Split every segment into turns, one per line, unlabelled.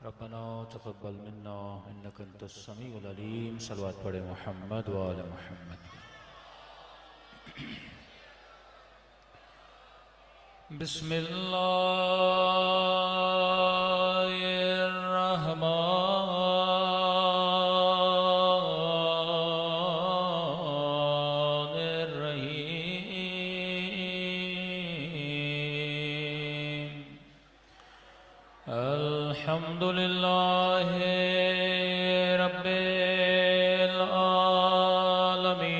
रब्बना तक़ब्बल मिन्ना इन्नका अंतस समीउल अलीम। सल्लल्लाहु पढ़े मोहम्मद व आले मोहम्मद। बिस्मिल्लाहिर्रहमानिर्रहीम। अल्हम्दुलिल्लाहि रब्बिल आलमीन।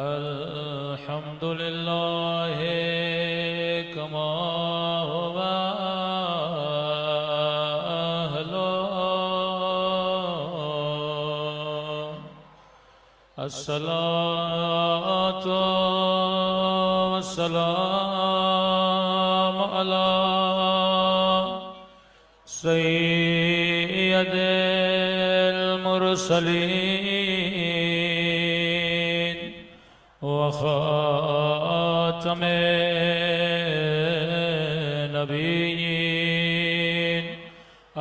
अल्हम्दुलिल्लाहि कमा हुवा अहलुहु। अस्सलातु वस्सलामु अला सय्यिदिल मुरसलीन व ख़ातमिन नबिय्यीन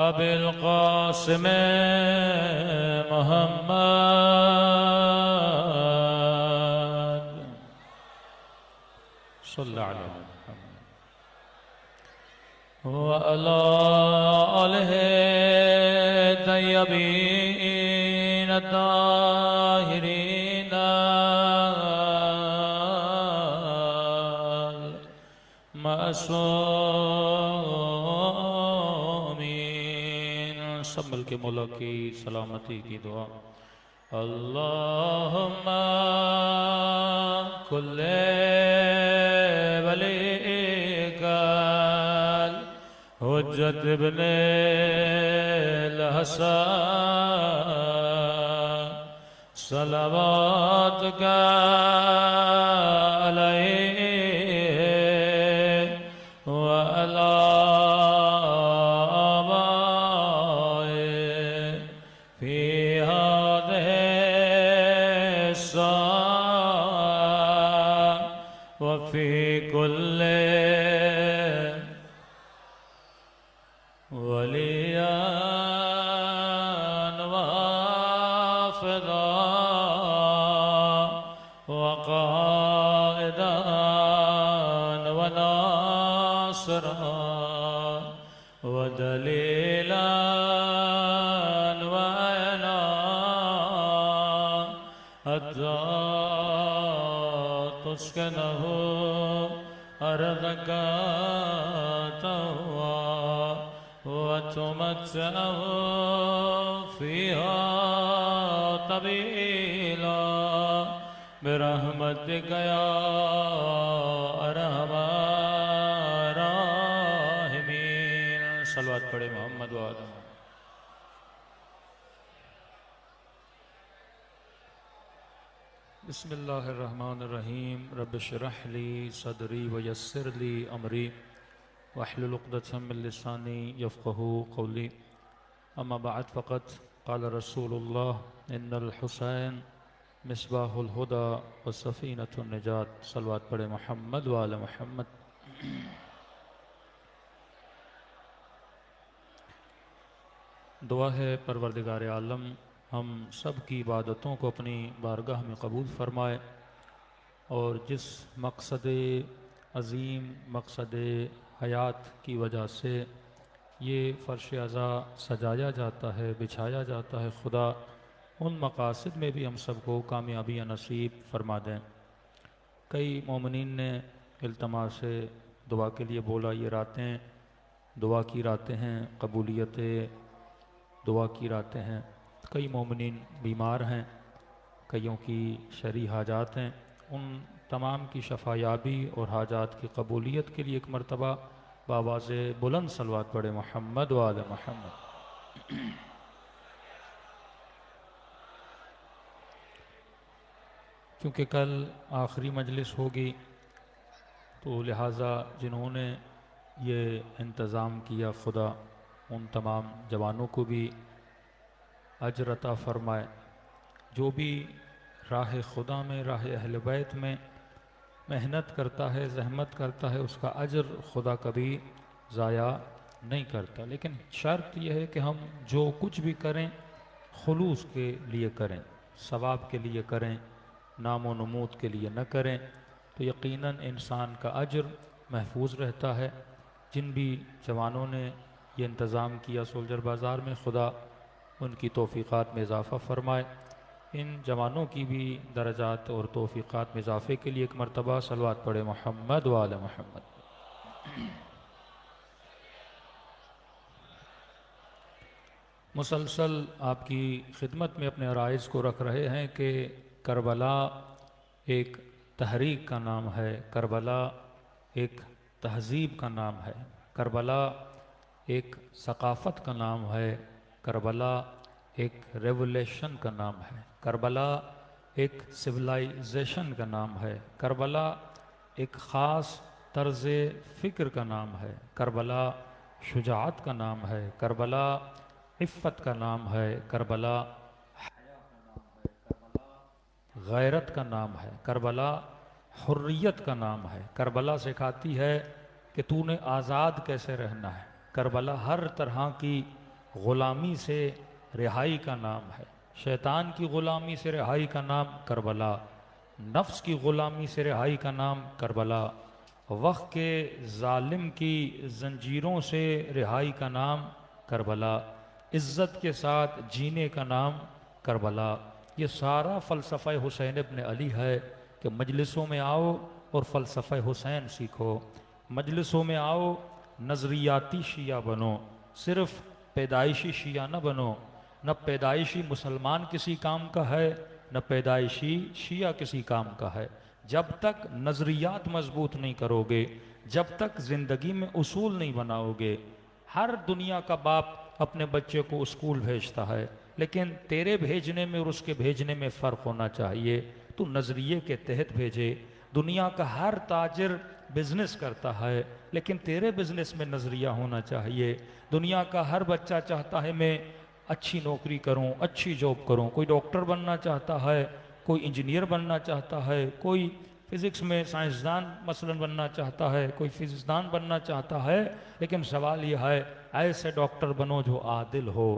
अबिल क़ासिम मुहम्मद सल्लल्लाहु अलैहि व अला आलिहि तय्यबीन ताहिरीन मासूमीन। सब मिल के मौला की सलामती की दुआ। अल्लाहुम्मा कुल्ले वलीकल हुज्जत इब्ने हसन सलवातुका अलैहि व अला आबाए फी हादिहि अस्साअ व फी कुल्ले वलियान वाफिदा व क़ाइदान व नासिरा व दलीलान व अना हत्ता तुस्किनहु अर्दका तवा वतुमत्तअहु फ़ीहा तवीला बिरहमतिका या अरहमर राहिमीन। सल्लल्लाहु पढ़े मोहम्मद व आले मोहम्मद। बिस्मिल्लाहिर्रहमानिर्रहीम। रब्बि इश्रह ली सदरी व यस्सिर ली अमरी वहलुल उक़दतम मिन लिसानी यफ़क़हू क़ौली। अम्मा बअद फ़क़द क़ाल रसूलुल्लाह इन्नल हुसैन मिस्बाहुल हुदा व सफ़ीनतुन निजात। सल्लल्लाहु पढ़े मोहम्मद व आले मोहम्मद। दुआ है परवरदिगार आलम हम सब की इबादतों को अपनी बारगाह में कबूल फ़रमाए और जिस मकसद अज़ीम मकसद हयात की वजह से ये फ़र्श अज़ा सजाया जाता है, बिछाया जाता है, खुदा उन मकासद में भी हम सबको कामयाबी नसीब फ़रमा दें। कई मोमिनीन ने इल्तमा से दुआ के लिए बोला। ये रातें दुआ की रातें हैं, कबूलियत दुआ की रातें हैं। कई मोमिनीन बीमार हैं, कईयों की शरई हाजात हैं। उन तमाम की शफायाबी और हाजात की कबूलियत के लिए एक मरतबा बावाज़ बुलंद सलवात पढ़े मोहम्मद व आले मोहम्मद। क्योंकि कल आखिरी मजलिस होगी तो लिहाजा जिन्होंने ये इंतज़ाम किया खुदा उन तमाम जवानों को भी अजर अता फ़रमाए। जो भी राह खुदा में, राह अहल बैत में मेहनत करता है, जहमत करता है, उसका अजर खुदा कभी ज़ाया नहीं करता। लेकिन शर्त यह है कि हम जो कुछ भी करें खुलूस के लिए करें, सवाब के लिए करें, नामो नमूद के लिए न करें, तो यकीनन इंसान का अजर महफूज रहता है। जिन भी जवानों ने ये इंतज़ाम किया सोल्जर बाज़ार में, खुदा उनकी तौफ़ीक़ात में इजाफ़ा फ़रमाए। इन जवानों की भी दर्जात और तौफ़ीक़ात में इजाफ़े के लिए एक मरतबा सलवात पढ़े मोहम्मद व आले मोहम्मद। मुसलसल आपकी खिदमत में अपने अराइज़ को रख रहे हैं कि करबला एक तहरीक का नाम है, करबला एक तहज़ीब का नाम है, करबला एक सकाफ़त का नाम है, करबला एक रेवोल्यूशन का नाम है, करबला एक सिविलाइजेशन का नाम है, करबला एक ख़ास तर्ज़ फ़िक्र का नाम है, करबला शुजाअत का नाम है, करबला इफ़्फ़त का नाम है, करबला गैरत का नाम है, करबला हुर्रियत का नाम है। करबला सिखाती है कि तूने आज़ाद कैसे रहना है। करबला हर तरह की ग़ुलामी से रिहाई का नाम है। शैतान की ग़ुलामी से रिहाई का नाम करबला, नफ्स की ग़ुलामी से रिहाई का नाम करबला, वक्त के ज़ालिम की जंजीरों से रिहाई का नाम करबला, इज़्ज़त के साथ जीने का नाम करबला। ये सारा फ़लसफ़ा हुसैन इब्न अली है कि मजलिसों में आओ और फ़लसफ़ा हुसैन सीखो, मजलिसों में आओ नज़रियाती शिया बनो, सिर्फ़ पैदाइशी शिया न बनो। न पैदाइशी मुसलमान किसी काम का है, न पैदाइशी शिया किसी काम का है। जब तक नज़रियात मजबूत नहीं करोगे, जब तक ज़िंदगी में उसूल नहीं बनाओगे। हर दुनिया का बाप अपने बच्चे को स्कूल भेजता है, लेकिन तेरे भेजने में और उसके भेजने में फ़र्क होना चाहिए। तू नज़रिए के तहत भेजे। दुनिया का हर ताजिर बिजनेस करता है, लेकिन तेरे बिजनेस में नज़रिया होना चाहिए। दुनिया का हर बच्चा चाहता है मैं अच्छी नौकरी करूं, अच्छी जॉब करूं। कोई डॉक्टर बनना चाहता है, कोई इंजीनियर बनना चाहता है, कोई फिज़िक्स में साइंसदान मसलन बनना चाहता है, कोई फिज़िक्सदान बनना चाहता है। लेकिन सवाल यह है, ऐसे डॉक्टर बनो जो आदिल हो,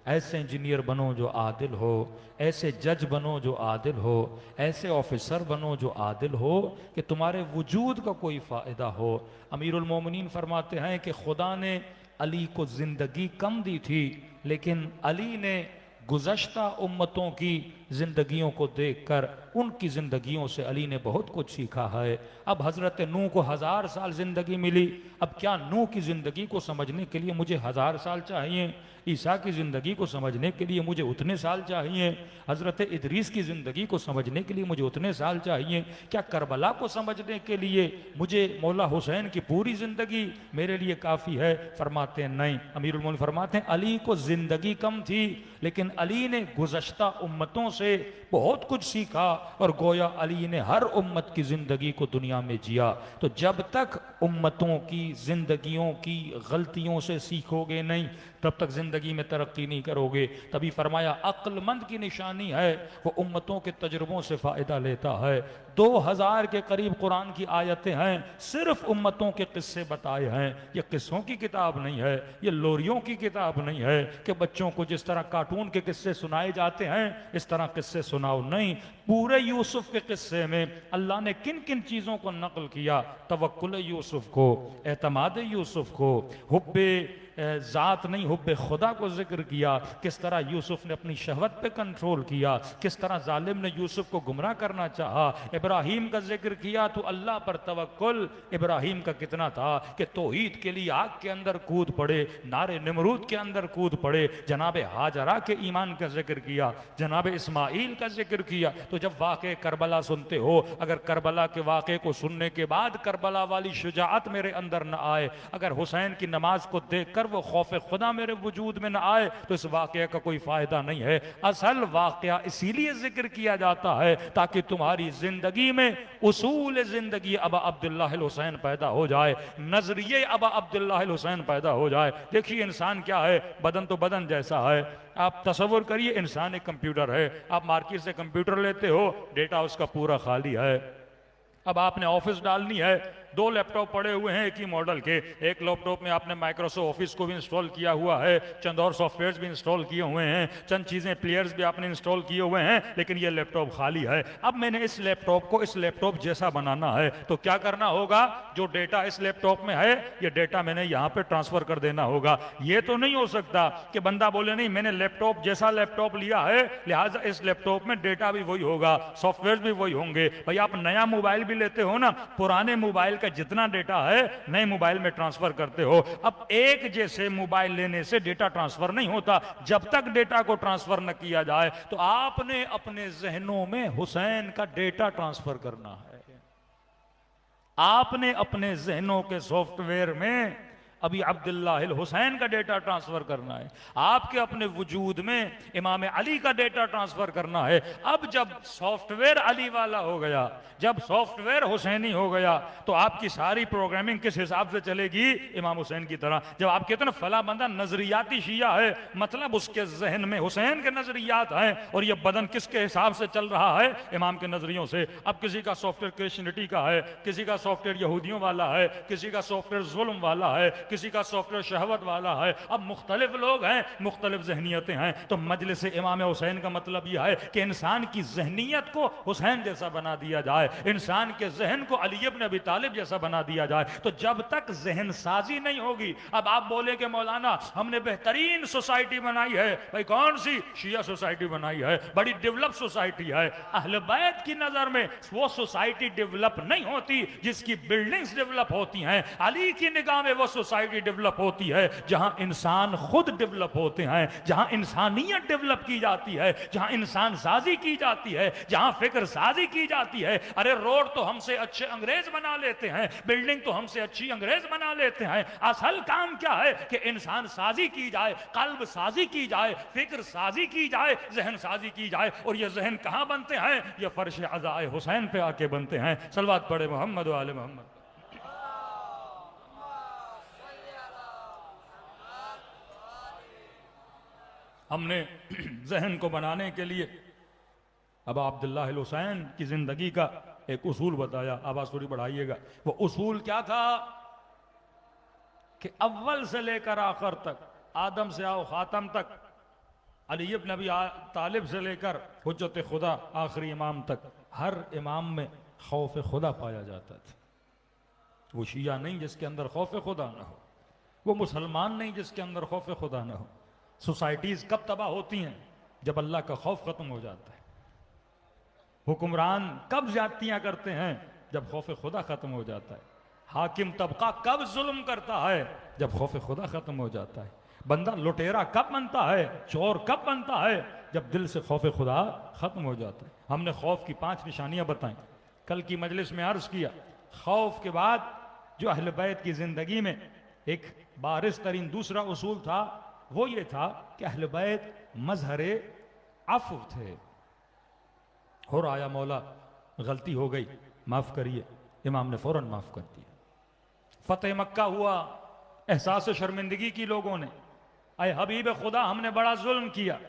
ऐसे इंजीनियर बनो जो आदिल हो, ऐसे जज बनो जो आदिल हो, ऐसे ऑफिसर बनो जो आदिल हो कि तुम्हारे वजूद का कोई फ़ायदा हो। अमीरुल मोमिनीन फरमाते हैं कि खुदा ने अली को ज़िंदगी कम दी थी, लेकिन अली ने गुज़श्ता उम्मतों की ज़िंदगियों को देखकर उनकी ज़िंदगियों से अली ने बहुत कुछ सीखा है। अब हज़रत नूह को 1000 साल ज़िंदगी मिली, अब क्या नूह की ज़िंदगी को समझने के लिए मुझे 1000 साल चाहिए? ईसा की ज़िंदगी को समझने के लिए मुझे उतने साल चाहिए? हज़रत इदरीस की ज़िंदगी को समझने के लिए मुझे उतने साल चाहिए? क्या करबला को समझने के लिए मुझे मौला हुसैन की पूरी ज़िंदगी मेरे लिए काफ़ी है? फरमाते हैं नहीं। अमीरुल मोमिनीन फरमाते हैं अली को ज़िंदगी कम थी, लेकिन अली ने गुज़श्ता उम्मतों से बहुत कुछ सीखा और गोया अली ने हर उम्मत की ज़िंदगी को दुनिया में जिया। तो जब तक उम्मतों की ज़िंदगियों की गलतियों से सीखोगे नहीं, तब तक ज़िंदगी में तरक्की नहीं करोगे। तभी फरमाया अक्लमंद की निशानी है वो उम्मतों के तजुर्बों से फ़ायदा लेता है। 2000 के करीब कुरान की आयतें हैं, सिर्फ उम्मतों के किस्से बताए हैं। ये किस्सों की किताब नहीं है, ये लोरियों की किताब नहीं है कि बच्चों को जिस तरह कार्टून के किस्से सुनाए जाते हैं इस तरह किस्से सुनाओ। नहीं, पूरे यूसुफ के किस्से में अल्लाह ने किन किन चीज़ों को नकल किया। तवक्कुल यूसुफ को, एतमाद यूसुफ को, हुब्बे ज़ात नहीं हुब्बे खुदा को जिक्र किया। किस तरह यूसुफ ने अपनी शहवत पे कंट्रोल किया, किस तरह जालिम ने यूसुफ को गुमराह करना चाहा। इब्राहीम का जिक्र किया तो अल्लाह पर तवक्कुल इब्राहीम का कितना था कि तौहीद के लिए आग के अंदर कूद पड़े, नारे निमरूद के अंदर कूद पड़े। जनाब हाजरा के ईमान का जिक्र किया, जनाब इस्माइल का जिक्र किया। तो जब वाक़े करबला सुनते हो, अगर करबला के वाक़े को सुनने के बाद करबला वाली शुजाअत मेरे अंदर न आए, अगर हुसैन की नमाज को देख कर अगर वो खौफ खुदा मेरे वजूद में ना आए तो इस वाक़े का कोई फ़ायदा नहीं है। असल वाक़या इसीलिए जिक्र किया जाता है ताकि तुम्हारी ज़िंदगी में उसूल ज़िंदगी अबा अब्दुल्लाह हुसैन पैदा हो जाए, नज़रिए अबा अब्दुल्लाह हुसैन पैदा हो जाए। देखिए इंसान क्या है, बदन तो बदन जैसा है। आप तसव्वुर करिए इंसान एक कंप्यूटर है, आप मार्केट से कंप्यूटर लेते हो, डेटा उसका पूरा खाली है। अब आपने ऑफिस डालनी है, 2 लैपटॉप पड़े हुए हैं एक ही मॉडल के, एक लैपटॉप में आपने माइक्रोसॉफ्ट ऑफिस को भी इंस्टॉल किया हुआ है, चंद और सॉफ्टवेयर्स भी इंस्टॉल किए हुए हैं, चंद चीज़ें प्लेयर्स भी आपने इंस्टॉल किए हुए हैं, लेकिन ये लैपटॉप खाली है। अब मैंने इस लैपटॉप को इस लैपटॉप जैसा बनाना है तो क्या करना होगा, जो डेटा इस लैपटॉप में है ये डेटा मैंने यहाँ पे ट्रांसफर कर देना होगा। ये तो नहीं हो सकता कि बंदा बोले नहीं मैंने लैपटॉप जैसा लैपटॉप लिया है लिहाजा इस लैपटॉप में डेटा भी वही होगा, सॉफ्टवेयर भी वही होंगे। भाई आप नया मोबाइल भी लेते हो ना, पुराने मोबाइल का जितना डेटा है नए मोबाइल में ट्रांसफर करते हो। अब एक जैसे मोबाइल लेने से डेटा ट्रांसफर नहीं होता, जब तक डेटा को ट्रांसफर न किया जाए। तो आपने अपने जहनों में हुसैन का डेटा ट्रांसफर करना है। आपने अपने जहनों के सॉफ्टवेयर में अभी अब्दुल्लाह हुसैन का डेटा ट्रांसफर करना है, आपके अपने वजूद में इमाम अली का डेटा ट्रांसफर करना है। अब जब सॉफ्टवेयर अली वाला हो गया, जब सॉफ्टवेयर हुसैनी हो गया, तो आपकी सारी प्रोग्रामिंग किस हिसाब से चलेगी, इमाम हुसैन की तरह। जब आपके इतना फला बंदा नजरियाती शिया है, मतलब उसके जहन में हुसैन के नजरियात हैं और ये बदन किसके हिसाब से चल रहा है, इमाम के नजरियों से। अब किसी का सॉफ्टवेयर क्रिश्चियनिटी का है, किसी का सॉफ्टवेयर यहूदियों वाला है, किसी का सॉफ्टवेयर जुल्म वाला है, किसी का सॉफ्टवेयर शहवत वाला है। अब मुख्तलिफ लोग हैं, मुख्तलिफ जहनियतें हैं। तो मजलिस इमाम हुसैन का मतलब यह है कि इंसान की जहनियत को हुसैन जैसा बना दिया जाए, इंसान के जहन को अली इब्न अबी तालिब जैसा बना दिया जाए। तो जब तक जहन साजी नहीं होगी, अब आप बोले कि मौलाना हमने बेहतरीन सोसाइटी बनाई है, भाई कौन सी, शिया सोसाइटी बनाई है, बड़ी डेवलप सोसाइटी है। अहले बैत की नजर में वो सोसाइटी डेवलप नहीं होती जिसकी बिल्डिंग्स डेवलप होती हैं। अली की निगाह में वो सोसाइटी डेवलप होती है जहां इंसान खुद डेवलप होते हैं, जहां इंसानियत डेवलप की जाती है, जहां इंसान साजी की जाती है, जहां फिक्र साजी की जाती है। अरे रोड तो हमसे अच्छे अंग्रेज बना लेते हैं, बिल्डिंग तो हमसे अच्छी अंग्रेज बना लेते हैं। असल काम क्या है कि इंसान साजी की जाए, कल्ब साजी की जाए, फिक्र साजी की जाए, जहन साजी की जाए। और ये जहन कहां बनते हैं, ये फर्श अज़ाए हुसैन पे आके बनते हैं। सलवात पढ़े मोहम्मद व आले मोहम्मद। हमने जहन को बनाने के लिए अब अब्दुल्लाह हुसैन की जिंदगी का एक उसूल बताया। आवाज थोड़ी बढ़ाइएगा। वो उसूल क्या था कि अव्वल से लेकर आखिर तक, आदम से आओ खातम तक, अली इब्न अबी तालिब से लेकर हुज्जत खुदा आखिरी इमाम तक, हर इमाम में खौफ खुदा पाया जाता था। वो शिया नहीं जिसके अंदर खौफ खुदा ना हो, वो मुसलमान नहीं जिसके अंदर खौफ खुदा ना हो। सोसाइटीज कब तबाह होती हैं, जब अल्लाह का खौफ खत्म हो जाता है। हुक्मरान कब ज्यादतियां करते हैं, जब खौफ खुदा खत्म हो जाता है। हाकिम तबका कब जुल्म करता है, जब खौफ खुदा खत्म हो जाता है। बंदा लुटेरा कब बनता है, चोर कब बनता है, जब दिल से खौफ खुदा खत्म हो जाता है। हमने खौफ की 5 निशानियां बताई, कल की मजलिस में अर्ज किया। खौफ के बाद जो अहले बैत की जिंदगी में एक बारिश तरीन दूसरा उसूल था, वो ये था कि अहले बैत मजहरे अफ़्व थे। हो रहा मौला गलती हो गई, माफ करिए। इमाम ने फौरन माफ कर दिया। फतेह मक्का हुआ, एहसास शर्मिंदगी की लोगों ने, अय हबीब खुदा हमने बड़ा जुल्म किया,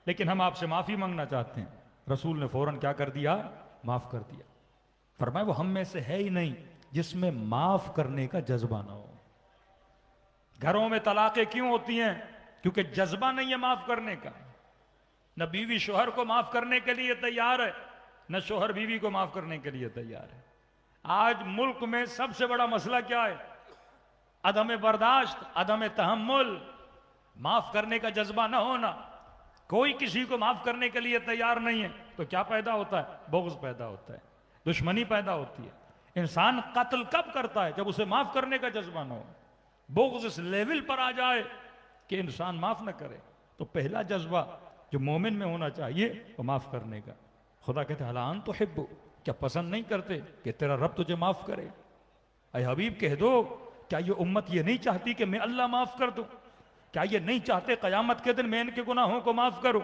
लेकिन हम आपसे माफी मांगना चाहते हैं। रसूल ने फौरन क्या कर दिया, माफ कर दिया। फरमाया वो हम में से है ही नहीं जिसमें माफ करने का जज्बा ना हो। घरों में तलाकें क्यों होती हैं, क्योंकि जज्बा नहीं है माफ करने का। न बीवी शोहर को माफ करने के लिए तैयार है, न शोहर बीवी को माफ करने के लिए तैयार है। आज मुल्क में सबसे बड़ा मसला क्या है, अदम बर्दाश्त, अदम तहम्मुल, माफ करने का जज्बा ना होना। कोई किसी को माफ करने के लिए तैयार नहीं है, तो क्या पैदा होता है, बुग़्ज़ पैदा होता है, दुश्मनी पैदा होती है। इंसान कत्ल कब करता है, जब उसे माफ करने का जज्बा ना हो। बुग़्ज़ इस लेवल पर आ जाए कि इंसान माफ ना करे, तो पहला जज्बा जो मोमिन में होना चाहिए वो माफ करने का। खुदा कहते हलान तो हिब्बु, क्या पसंद नहीं करते कि तेरा रब तुझे माफ करे। अय हबीब कह दो, क्या ये उम्मत ये नहीं चाहती कि मैं अल्लाह माफ कर दूं।
क्या ये नहीं चाहते कयामत के दिन मैं इनके गुनाहों को माफ करूं?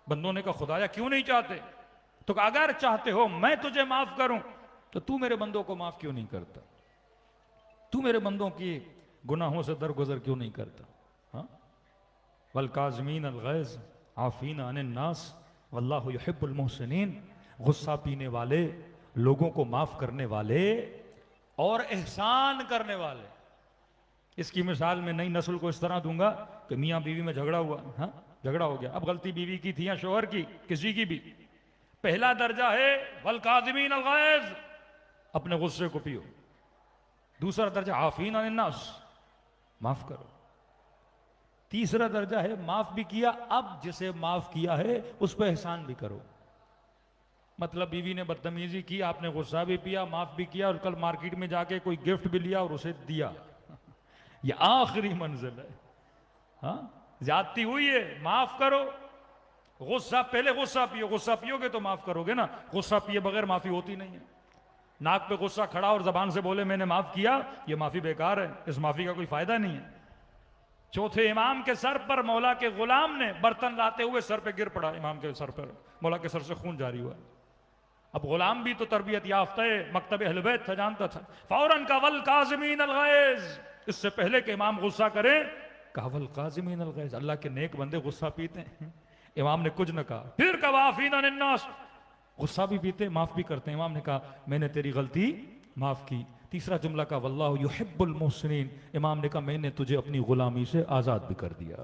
बंदों ने कहा खुदाया क्यों नहीं चाहते? तो अगर चाहते हो मैं तुझे माफ करूं तो तू मेरे बंदों को माफ क्यों नहीं करता? तू मेरे बंदों की गुनाहों से दरगुजर क्यों नहीं करता? हाँ, वल काज़मीन अल गैज़ आफीन अनिन नास वल्लाहु युहिब्बुल मुहसिनीन। गुस्सा पीने वाले, लोगों को माफ करने वाले और एहसान करने वाले। इसकी मिसाल मैं नई नस्ल को इस तरह दूंगा कि मियाँ बीवी में झगड़ा हुआ, हाँ झगड़ा हो गया, अब गलती बीवी की थी या शोहर की, किसी की भी, पहला दर्जा है वल काज़िमीन अल गैज़, अपने गुस्से को पियो। दूसरा दर्जा आफीन अनिन नास, माफ करो। तीसरा दर्जा है माफ भी किया, अब जिसे माफ किया है उस पर एहसान भी करो। मतलब बीवी ने बदतमीजी की, आपने गुस्सा भी पिया, माफ भी किया, और कल मार्केट में जाके कोई गिफ्ट भी लिया और उसे दिया। ये आखिरी मंजिल है। हाँ, ज्यादती हुई है, माफ करो। गुस्सा, पहले गुस्सा पियो, गुस्सा पियोगे तो माफ करोगे ना। गुस्सा पिए बगैर माफी होती नहीं है। नाक पे गुस्सा खड़ा और जबान से बोले मैंने माफ किया, ये माफी बेकार है, इस माफी का कोई फायदा नहीं है। चौथे इमाम के सर पर मौला के गुलाम ने बर्तन लाते हुए सर पे गिर पड़ा, इमाम के सर पर, मौला के सर से खून जारी हुआ। अब गुलाम भी तो तरबियत याफ्ता है, मकतब अहले बैत था, जानता था। फौरन का वल काज़िमीन अल गैज़, इससे पहले कि इमाम गुस्सा करे कहा वल काज़िमीन अल गैज़, अल्लाह के नेक बंदे गुस्सा पीते हैं। इमाम ने कुछ न कहा, फिर का वाफीन अनिन नास, गुस्सा भी पीते माफ भी करते हैं। इमाम ने कहा मैंने तेरी गलती माफ की। तीसरा जुमला का वल्लाहु युहिब्बुल मुहसिनीन, इमाम ने कहा मैंने तुझे अपनी गुलामी से आजाद भी कर दिया।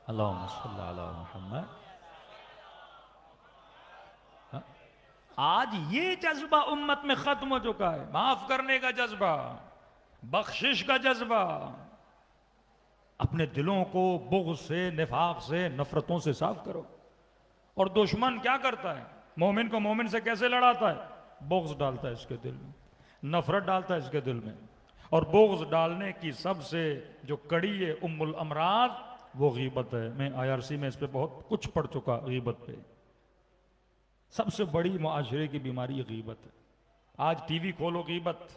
अल्लाहुम्मा सल्ली अला मुहम्मद। आज ये जज्बा उम्मत में खत्म हो चुका है, माफ करने का जज्बा, बख्शिश का जज्बा। अपने दिलों को बुग़्ज़ से, निफाक से, नफरतों से साफ करो। और दुश्मन क्या करता है? मोमिन को मोमिन से कैसे लड़ाता है? बुग़्ज़ डालता है इसके दिल में, नफरत डालता है इसके दिल में। और बुग़्ज़ डालने की सबसे जो कड़ी है उम्मुल अमराज, वो गीबत है। मैं IRC में इस पे बहुत कुछ पढ़ चुका, गीबत पे। सबसे बड़ी मुआशरे की बीमारी गीबत है। आज TV खोलो गीबत,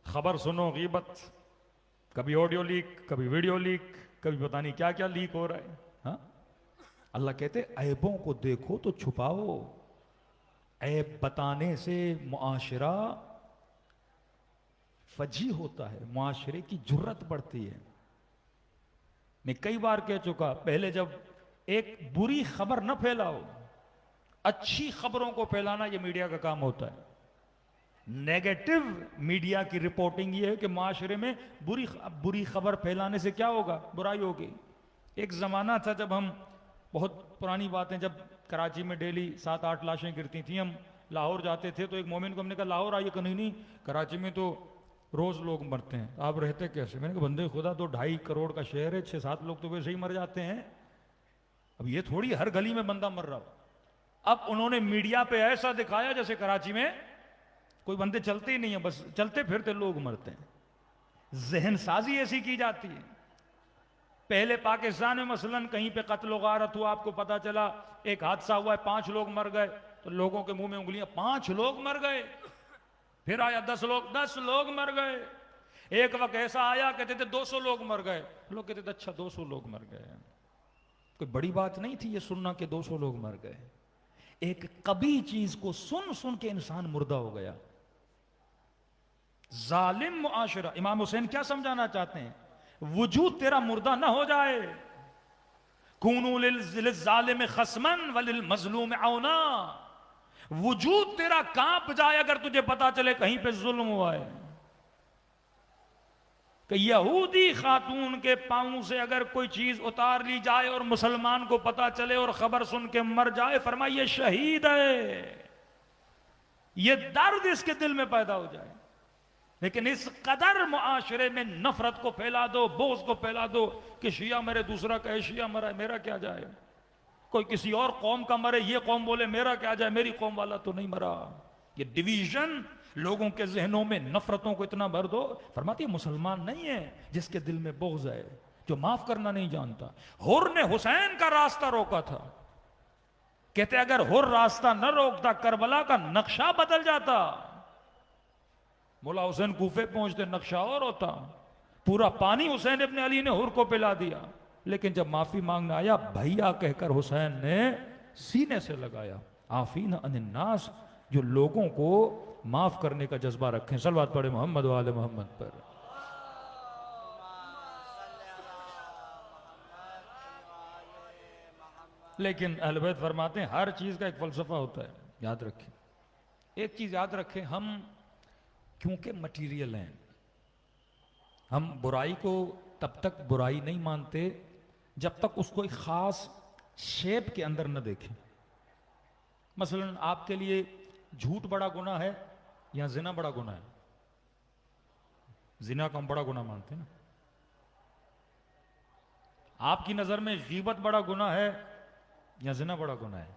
खबर सुनो गीबत, कभी ऑडियो लीक, कभी वीडियो लीक, कभी पता नहीं क्या क्या लीक हो रहा है। हाँ, अल्लाह कहते ऐबों को देखो तो छुपाओ, ऐब बताने से मुआशरा फजी होता है, मुआशरे की जुर्रत बढ़ती है। मैं कई बार कह चुका, पहले जब एक बुरी खबर न फैलाओ, अच्छी खबरों को फैलाना यह मीडिया का काम होता है। नेगेटिव मीडिया की रिपोर्टिंग यह है कि माशरे में बुरी खबर फैलाने से क्या होगा? बुराई होगी। एक जमाना था जब हम, बहुत पुरानी बातें, जब कराची में डेली 7-8 लाशें गिरती थी, हम लाहौर जाते थे तो एक मोमिन को हमने कहा लाहौर आइए, कहीं नहीं कराची में तो रोज लोग मरते हैं, आप रहते कैसे? मैंने कहा बंदे खुदा तो 2.5 करोड़ का शहर है, 6-7 लोग तो वैसे ही मर जाते हैं, अब ये थोड़ी हर गली में बंदा मर रहा हो। अब उन्होंने मीडिया पे ऐसा दिखाया जैसे कराची में कोई बंदे चलते ही नहीं है, बस चलते फिरते लोग मरते हैं। जहन साजी ऐसी की जाती है। पहले पाकिस्तान में मसलन कहीं पे कत्ल गारत हुआ, आपको पता चला एक हादसा हुआ है, 5 लोग मर गए, तो लोगों के मुंह में उंगलियां, 5 लोग मर गए। फिर आया 10 लोग, 10 लोग मर गए। एक वक्त ऐसा आया कहते थे 200 लोग मर गए, लोग कहते थे अच्छा 200 लोग मर गए, कोई बड़ी बात नहीं थी ये सुनना कि 200 लोग मर गए। एक कभी चीज को सुन सुन के इंसान मुर्दा हो गया। जालिम मुआशरा। इमाम हुसैन क्या समझाना चाहते हैं? वजूद तेरा मुर्दा ना हो जाए। कूनू लिज़्ज़ालिम खस्मन वलिल मज़लूम औना। वजूद तेरा कांप जाए अगर तुझे पता चले कहीं पे जुल्म हुआ है। कि यहूदी खातून के पांव से अगर कोई चीज उतार ली जाए और मुसलमान को पता चले और खबर सुन के मर जाए, फरमाइए शहीद है। ये दर्द इसके दिल में पैदा हो जाए। लेकिन इस कदर मुआशरे में नफरत को फैला दो, बोझ को फैला दो कि शिया मरे, दूसरा कहे शिया मरा, मेरा क्या जाए। कोई किसी और कौम का मरे, ये कौम बोले मेरा क्या जाए, मेरी कौम वाला तो नहीं मरा। ये डिवीजन लोगों के जहनों में नफरतों को इतना भर दो। फरमाती मुसलमान नहीं है जिसके दिल में बोझ है, जो माफ करना नहीं जानता। हुर ने हुसैन का रास्ता रोका था। कहते अगर हुर रास्ता न रोकता करबला का नक्शा बदल जाता। मौला हुसैन कूफे पहुंचते, नक्शा और होता। पूरा पानी हुसैन इब्न अली ने हुर को पिला दिया, लेकिन जब माफी मांगने आया भैया कहकर हुसैन ने सीने से लगाया। आफीन अन्नास, जो लोगों को माफ करने का जज्बा रखें। सलवात पढ़े मोहम्मद वाले मोहम्मद पर। लेकिन अहले बैत फरमाते हैं हर चीज का एक फलसफा होता है, याद रखें। एक चीज याद रखें, हम क्योंकि मटीरियल हैं, हम बुराई को तब तक बुराई नहीं मानते जब तक उसको एक खास शेप के अंदर न देखें। मसलन आपके लिए झूठ बड़ा गुनाह है या जिना बड़ा गुनाह है? जिना को हम बड़ा गुनाह मानते हैं ना। आपकी नजर में गीबत बड़ा गुनाह है या जिना बड़ा गुनाह है?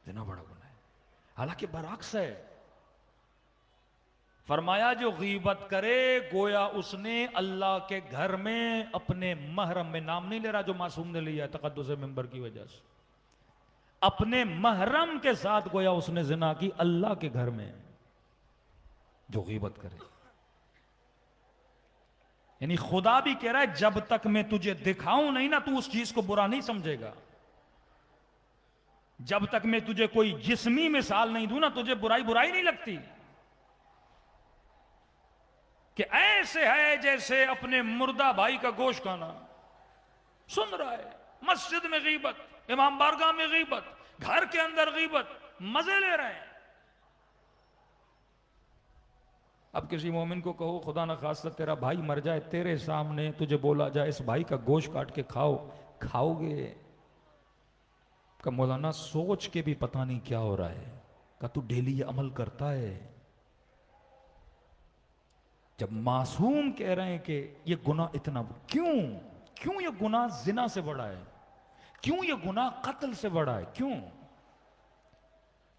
जिना बड़ा गुनाह है। हालांकि बरअक्स है। फरमाया जो गीबत करे गोया उसने अल्लाह के घर में अपने महरम में, नाम नहीं ले रहा जो मासूम ने लिया तकद्दुस मिंबर की वजह से, अपने महरम के साथ गोया उसने जिना की अल्लाह के घर में, जो गीबत करे। यानी खुदा भी कह रहा है जब तक मैं तुझे दिखाऊं नहीं ना, तू उस चीज को बुरा नहीं समझेगा। जब तक मैं तुझे कोई जिस्मी मिसाल नहीं दूं ना, तुझे बुराई बुराई नहीं लगती। कि ऐसे है जैसे अपने मुर्दा भाई का गोश्त खाना। सुन रहा है मस्जिद में गीबत, इमाम बारगाह में गीबत, घर के अंदर गीबत, मजे ले रहे हैं। अब किसी मोमिन को कहो खुदा न खास्ता तेरा भाई मर जाए, तेरे सामने तुझे बोला जाए इस भाई का गोश्त काट के खाओ, खाओगे? का मौलाना सोच के भी पता नहीं क्या हो रहा है। का तू डेली ये अमल करता है? जब मासूम कह रहे हैं कि ये गुनाह इतना, क्यों ये गुनाह जिना से बड़ा है? क्यों ये गुनाह कत्ल से बड़ा है? क्यों?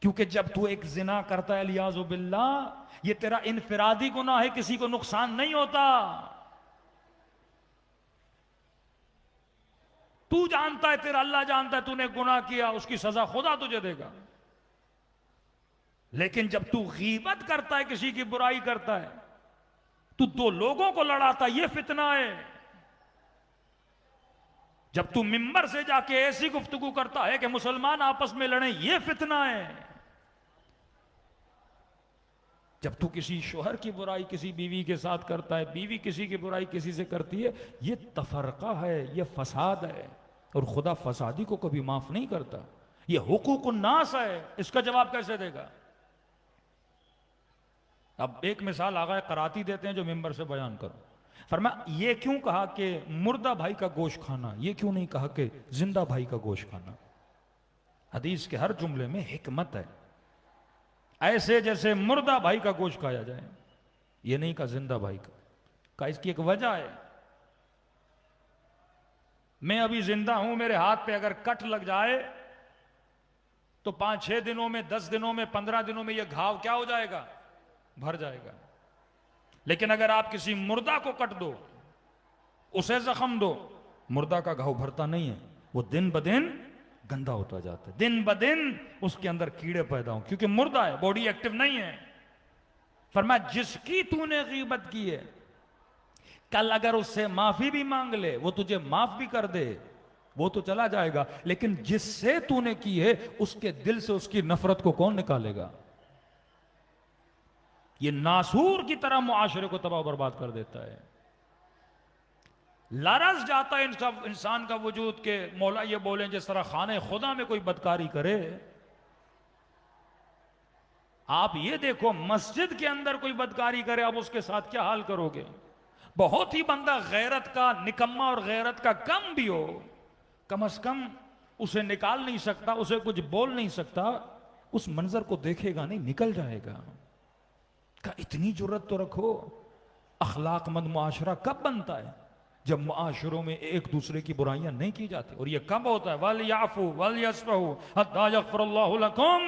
क्योंकि जब तू एक जिना करता है लियाज़ु बिल्लाह, ये तेरा इनफिरादी गुनाह है, किसी को नुकसान नहीं होता। तू जानता है, तेरा अल्लाह जानता है तूने गुनाह किया, उसकी सजा खुदा तुझे देगा। लेकिन जब तू गीबत करता है, किसी की बुराई करता है, तू दो लोगों को लड़ाता, यह फितना है। जब तू मिंबर से जाके ऐसी गुफ्तगू करता है कि मुसलमान आपस में लड़े, यह फितना है। जब तू किसी शोहर की बुराई किसी बीवी के साथ करता है, बीवी किसी की बुराई किसी से करती है, यह तफरका है, यह फसाद है। और खुदा फसादी को कभी माफ नहीं करता। यह हुकूकुन नास है। इसका जवाब कैसे देगा? अब एक मिसाल आगा कराती देते हैं जो मिंबर से बयान करो। फरमाया ये क्यों कहा कि मुर्दा भाई का गोश्त खाना, ये क्यों नहीं कहा कि जिंदा भाई का गोश्त खाना? हदीस के हर जुमले में हिकमत है। ऐसे जैसे मुर्दा भाई का गोश्त खाया जाए, ये नहीं कहा जिंदा भाई का इसकी एक वजह है। मैं अभी जिंदा हूं, मेरे हाथ पे अगर कट लग जाए तो 5-6 दिनों में, 10 दिनों में, 15 दिनों में यह घाव क्या हो जाएगा? भर जाएगा। लेकिन अगर आप किसी मुर्दा को कट दो, उसे जख्म दो, मुर्दा का घाव भरता नहीं है, वो दिन ब दिन गंदा होता जाता है, दिन ब दिन उसके अंदर कीड़े पैदा हो, क्योंकि मुर्दा है, बॉडी एक्टिव नहीं है। फरमाया जिसकी तूने गीबत की है, कल अगर उससे माफी भी मांग ले, वो तुझे माफ भी कर दे, वो तो चला जाएगा। लेकिन जिससे तूने की है, उसके दिल से उसकी नफरत को कौन निकालेगा? ये नासूर की तरह मुआशरे को तबाह बर्बाद कर देता है। लरस जाता है इंसान का वजूद के मौला ये बोले जिस तरह खाने खुदा में कोई बदकारी करे। आप ये देखो मस्जिद के अंदर कोई बदकारी करे, अब उसके साथ क्या हाल करोगे? बहुत ही बंदा गैरत का निकम्मा और गैरत का कम भी हो, कम से कम उसे निकाल नहीं सकता, उसे कुछ बोल नहीं सकता, उस मंजर को देखेगा नहीं, निकल जाएगा। का इतनी जुर्रत तो रखो। अखलाकमंद मुआशरा कब बनता है? जब मुआशरों में एक दूसरे की बुराइयां नहीं की जाती। और यह कब होता है? वल याफू वल यस्फहू हत्ता यगफिरल्लाहु लकुम।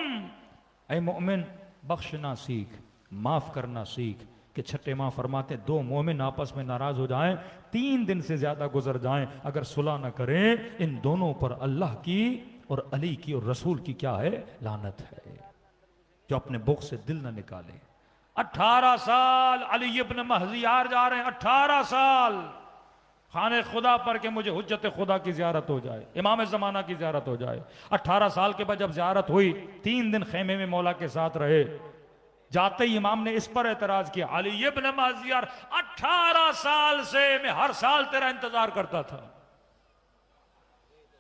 ऐ मोमिन बख्शना सीख, माफ करना सीख। कि छठे माह फरमाते दो मोमिन आपस में नाराज हो जाएं, 3 दिन से ज्यादा गुजर जाएं, अगर सुलह न करें, इन दोनों पर अल्लाह की और अली की और रसूल की क्या है? लानत है। जो अपने बुग़्ज़ से दिल न निकाले, 18 साल अली इब्न महदियार जा रहे हैं, 18 साल खाने खुदा पर के मुझे हुज्जत खुदा की जियारत हो जाए, इमाम जमाना की जियारत हो जाए। 18 साल के बाद जब जियारत हुई, 3 दिन खेमे में मौला के साथ रहे। जाते ही इमाम ने इस पर एतराज किया, अली इब्न महदियार 18 साल से मैं हर साल तेरा इंतजार करता था।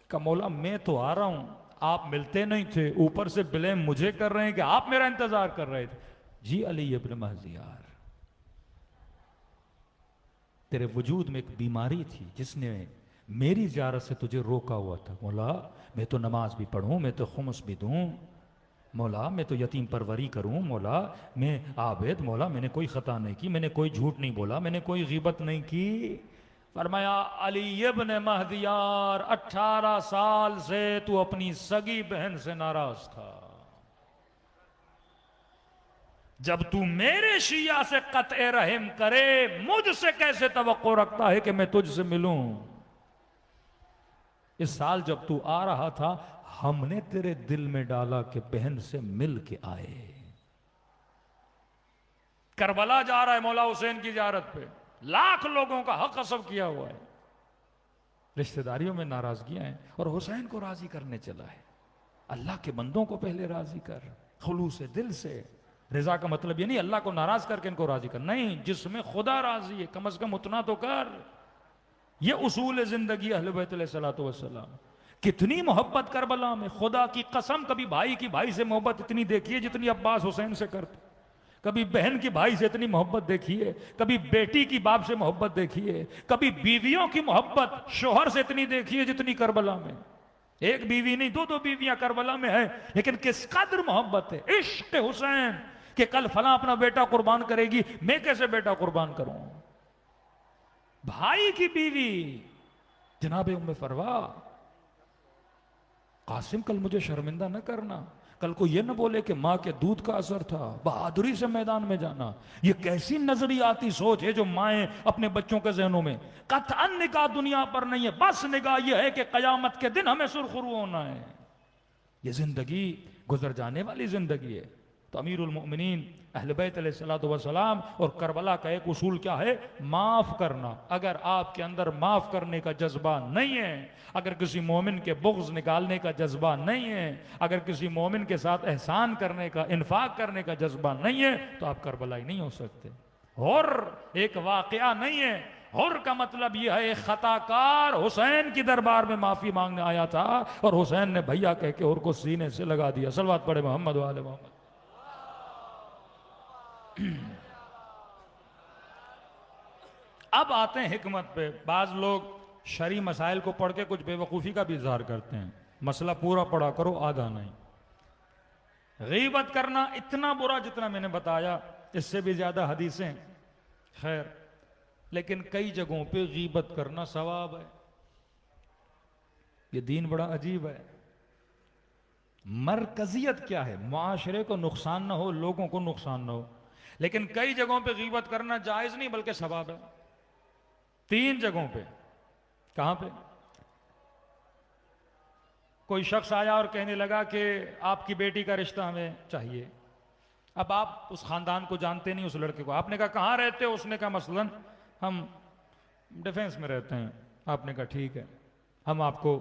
का मौला मैं तो आ रहा हूं, आप मिलते नहीं थे, ऊपर से ब्लेम मुझे कर रहे हैं कि आप मेरा इंतजार कर रहे थे। जी अली इब्न महदियार, तेरे वजूद में एक बीमारी थी जिसने मेरी ज़ियारत से तुझे रोका हुआ था। मौला मैं तो नमाज भी पढ़ूं, मैं तो खुम्स भी दूं, मौला मैं तो यतीम परवरी करूं, मौला मैं आबिद, मौला मैंने कोई खता नहीं की, मैंने कोई झूठ नहीं बोला, मैंने कोई गीबत नहीं की। फरमाया अली इब्न महदियार 18 साल से तू अपनी सगी बहन से नाराज था। जब तू मेरे शिया से कत्ए रहम करे, मुझसे कैसे तवक्को रखता है कि मैं तुझसे मिलूं। इस साल जब तू आ रहा था, हमने तेरे दिल में डाला कि बहन से मिल के आए। करबला जा रहा है मौला हुसैन की जियारत पे, लाख लोगों का हक हसब किया हुआ है, रिश्तेदारियों में नाराजगियां हैं, और हुसैन को राजी करने चला है। अल्लाह के बंदों को पहले राजी कर, खुलूस दिल से। रिजा का मतलब ये नहीं अल्लाह को नाराज करके इनको राजी कर, नहीं, जिसमें खुदा राजी है कम से कम उतना तो कर। ये उसूल जिंदगी अहले बैत अलैहिस्सलातु वस्सलाम। कितनी मोहब्बत करबला में, खुदा की कसम कभी भाई की भाई से मोहब्बत इतनी देखी है जितनी अब्बास हुसैन से करते, कभी बहन की भाई से इतनी मोहब्बत देखी है, कभी बेटी की बाप से मोहब्बत देखी है, कभी बीवियों की मोहब्बत शोहर से इतनी देखी है जितनी करबला में। एक बीवी नहीं, 2-2 बीवियां करबला में है, लेकिन किस कदर मोहब्बत है, इश्क हुसैन कि कल फला अपना बेटा कुर्बान करेगी, मैं कैसे बेटा कुर्बान करूं। भाई की बीवी जनाबे उम्मे फरवा, कासिम कल मुझे शर्मिंदा न करना, कल को यह न बोले कि मां के दूध का असर था, बहादुरी से मैदान में जाना। यह कैसी नजरियाती सोच है जो माएं अपने बच्चों के जहनों में। कतअन निगाह दुनिया पर नहीं है, बस निगाह यह है कि कयामत के दिन हमें सुरखरू होना है। यह जिंदगी गुजर जाने वाली जिंदगी है। तो अमीरुल मोमिनीन अहले बैत अलैहिस्सलातु वस्सलाम और करबला का एक उसूल क्या है, माफ करना। अगर आपके अंदर माफ करने का जज्बा नहीं है, अगर किसी मोमिन के बुग़्ज़ निकालने का जज्बा नहीं है, अगर किसी मोमिन के साथ एहसान करने का, इन्फाक करने का जज्बा नहीं है, तो आप करबलाई नहीं हो सकते। और एक वाकया नहीं है, और का मतलब यह है एक खताकार हुसैन की दरबार में माफी मांगने आया था और हुसैन ने भैया कह के और को सीने से लगा दिया। सलवात पढ़े मोहम्मद वाले मोहम्मद। अब आते हैं हिकमत पे। बाज लोग शरी मसाइल को पढ़ के कुछ बेवकूफ़ी का भी इजहार करते हैं, मसला पूरा पढ़ा करो आधा नहीं। गीबत करना इतना बुरा जितना मैंने बताया, इससे भी ज्यादा हदीसें। खैर, लेकिन कई जगहों पे गीबत करना सवाब है। ये दीन बड़ा अजीब है। मरकजियत क्या है, माशरे को नुकसान ना हो, लोगों को नुकसान ना हो, लेकिन कई जगहों पे गीबत करना जायज नहीं बल्कि सवाब है। 3 जगहों पे। कहां पे? कोई शख्स आया और कहने लगा कि आपकी बेटी का रिश्ता हमें चाहिए। अब आप उस खानदान को जानते नहीं, उस लड़के को। आपने कहा कहां रहते हो? उसने कहा मसलन हम डिफेंस में रहते हैं। आपने कहा ठीक है, हम आपको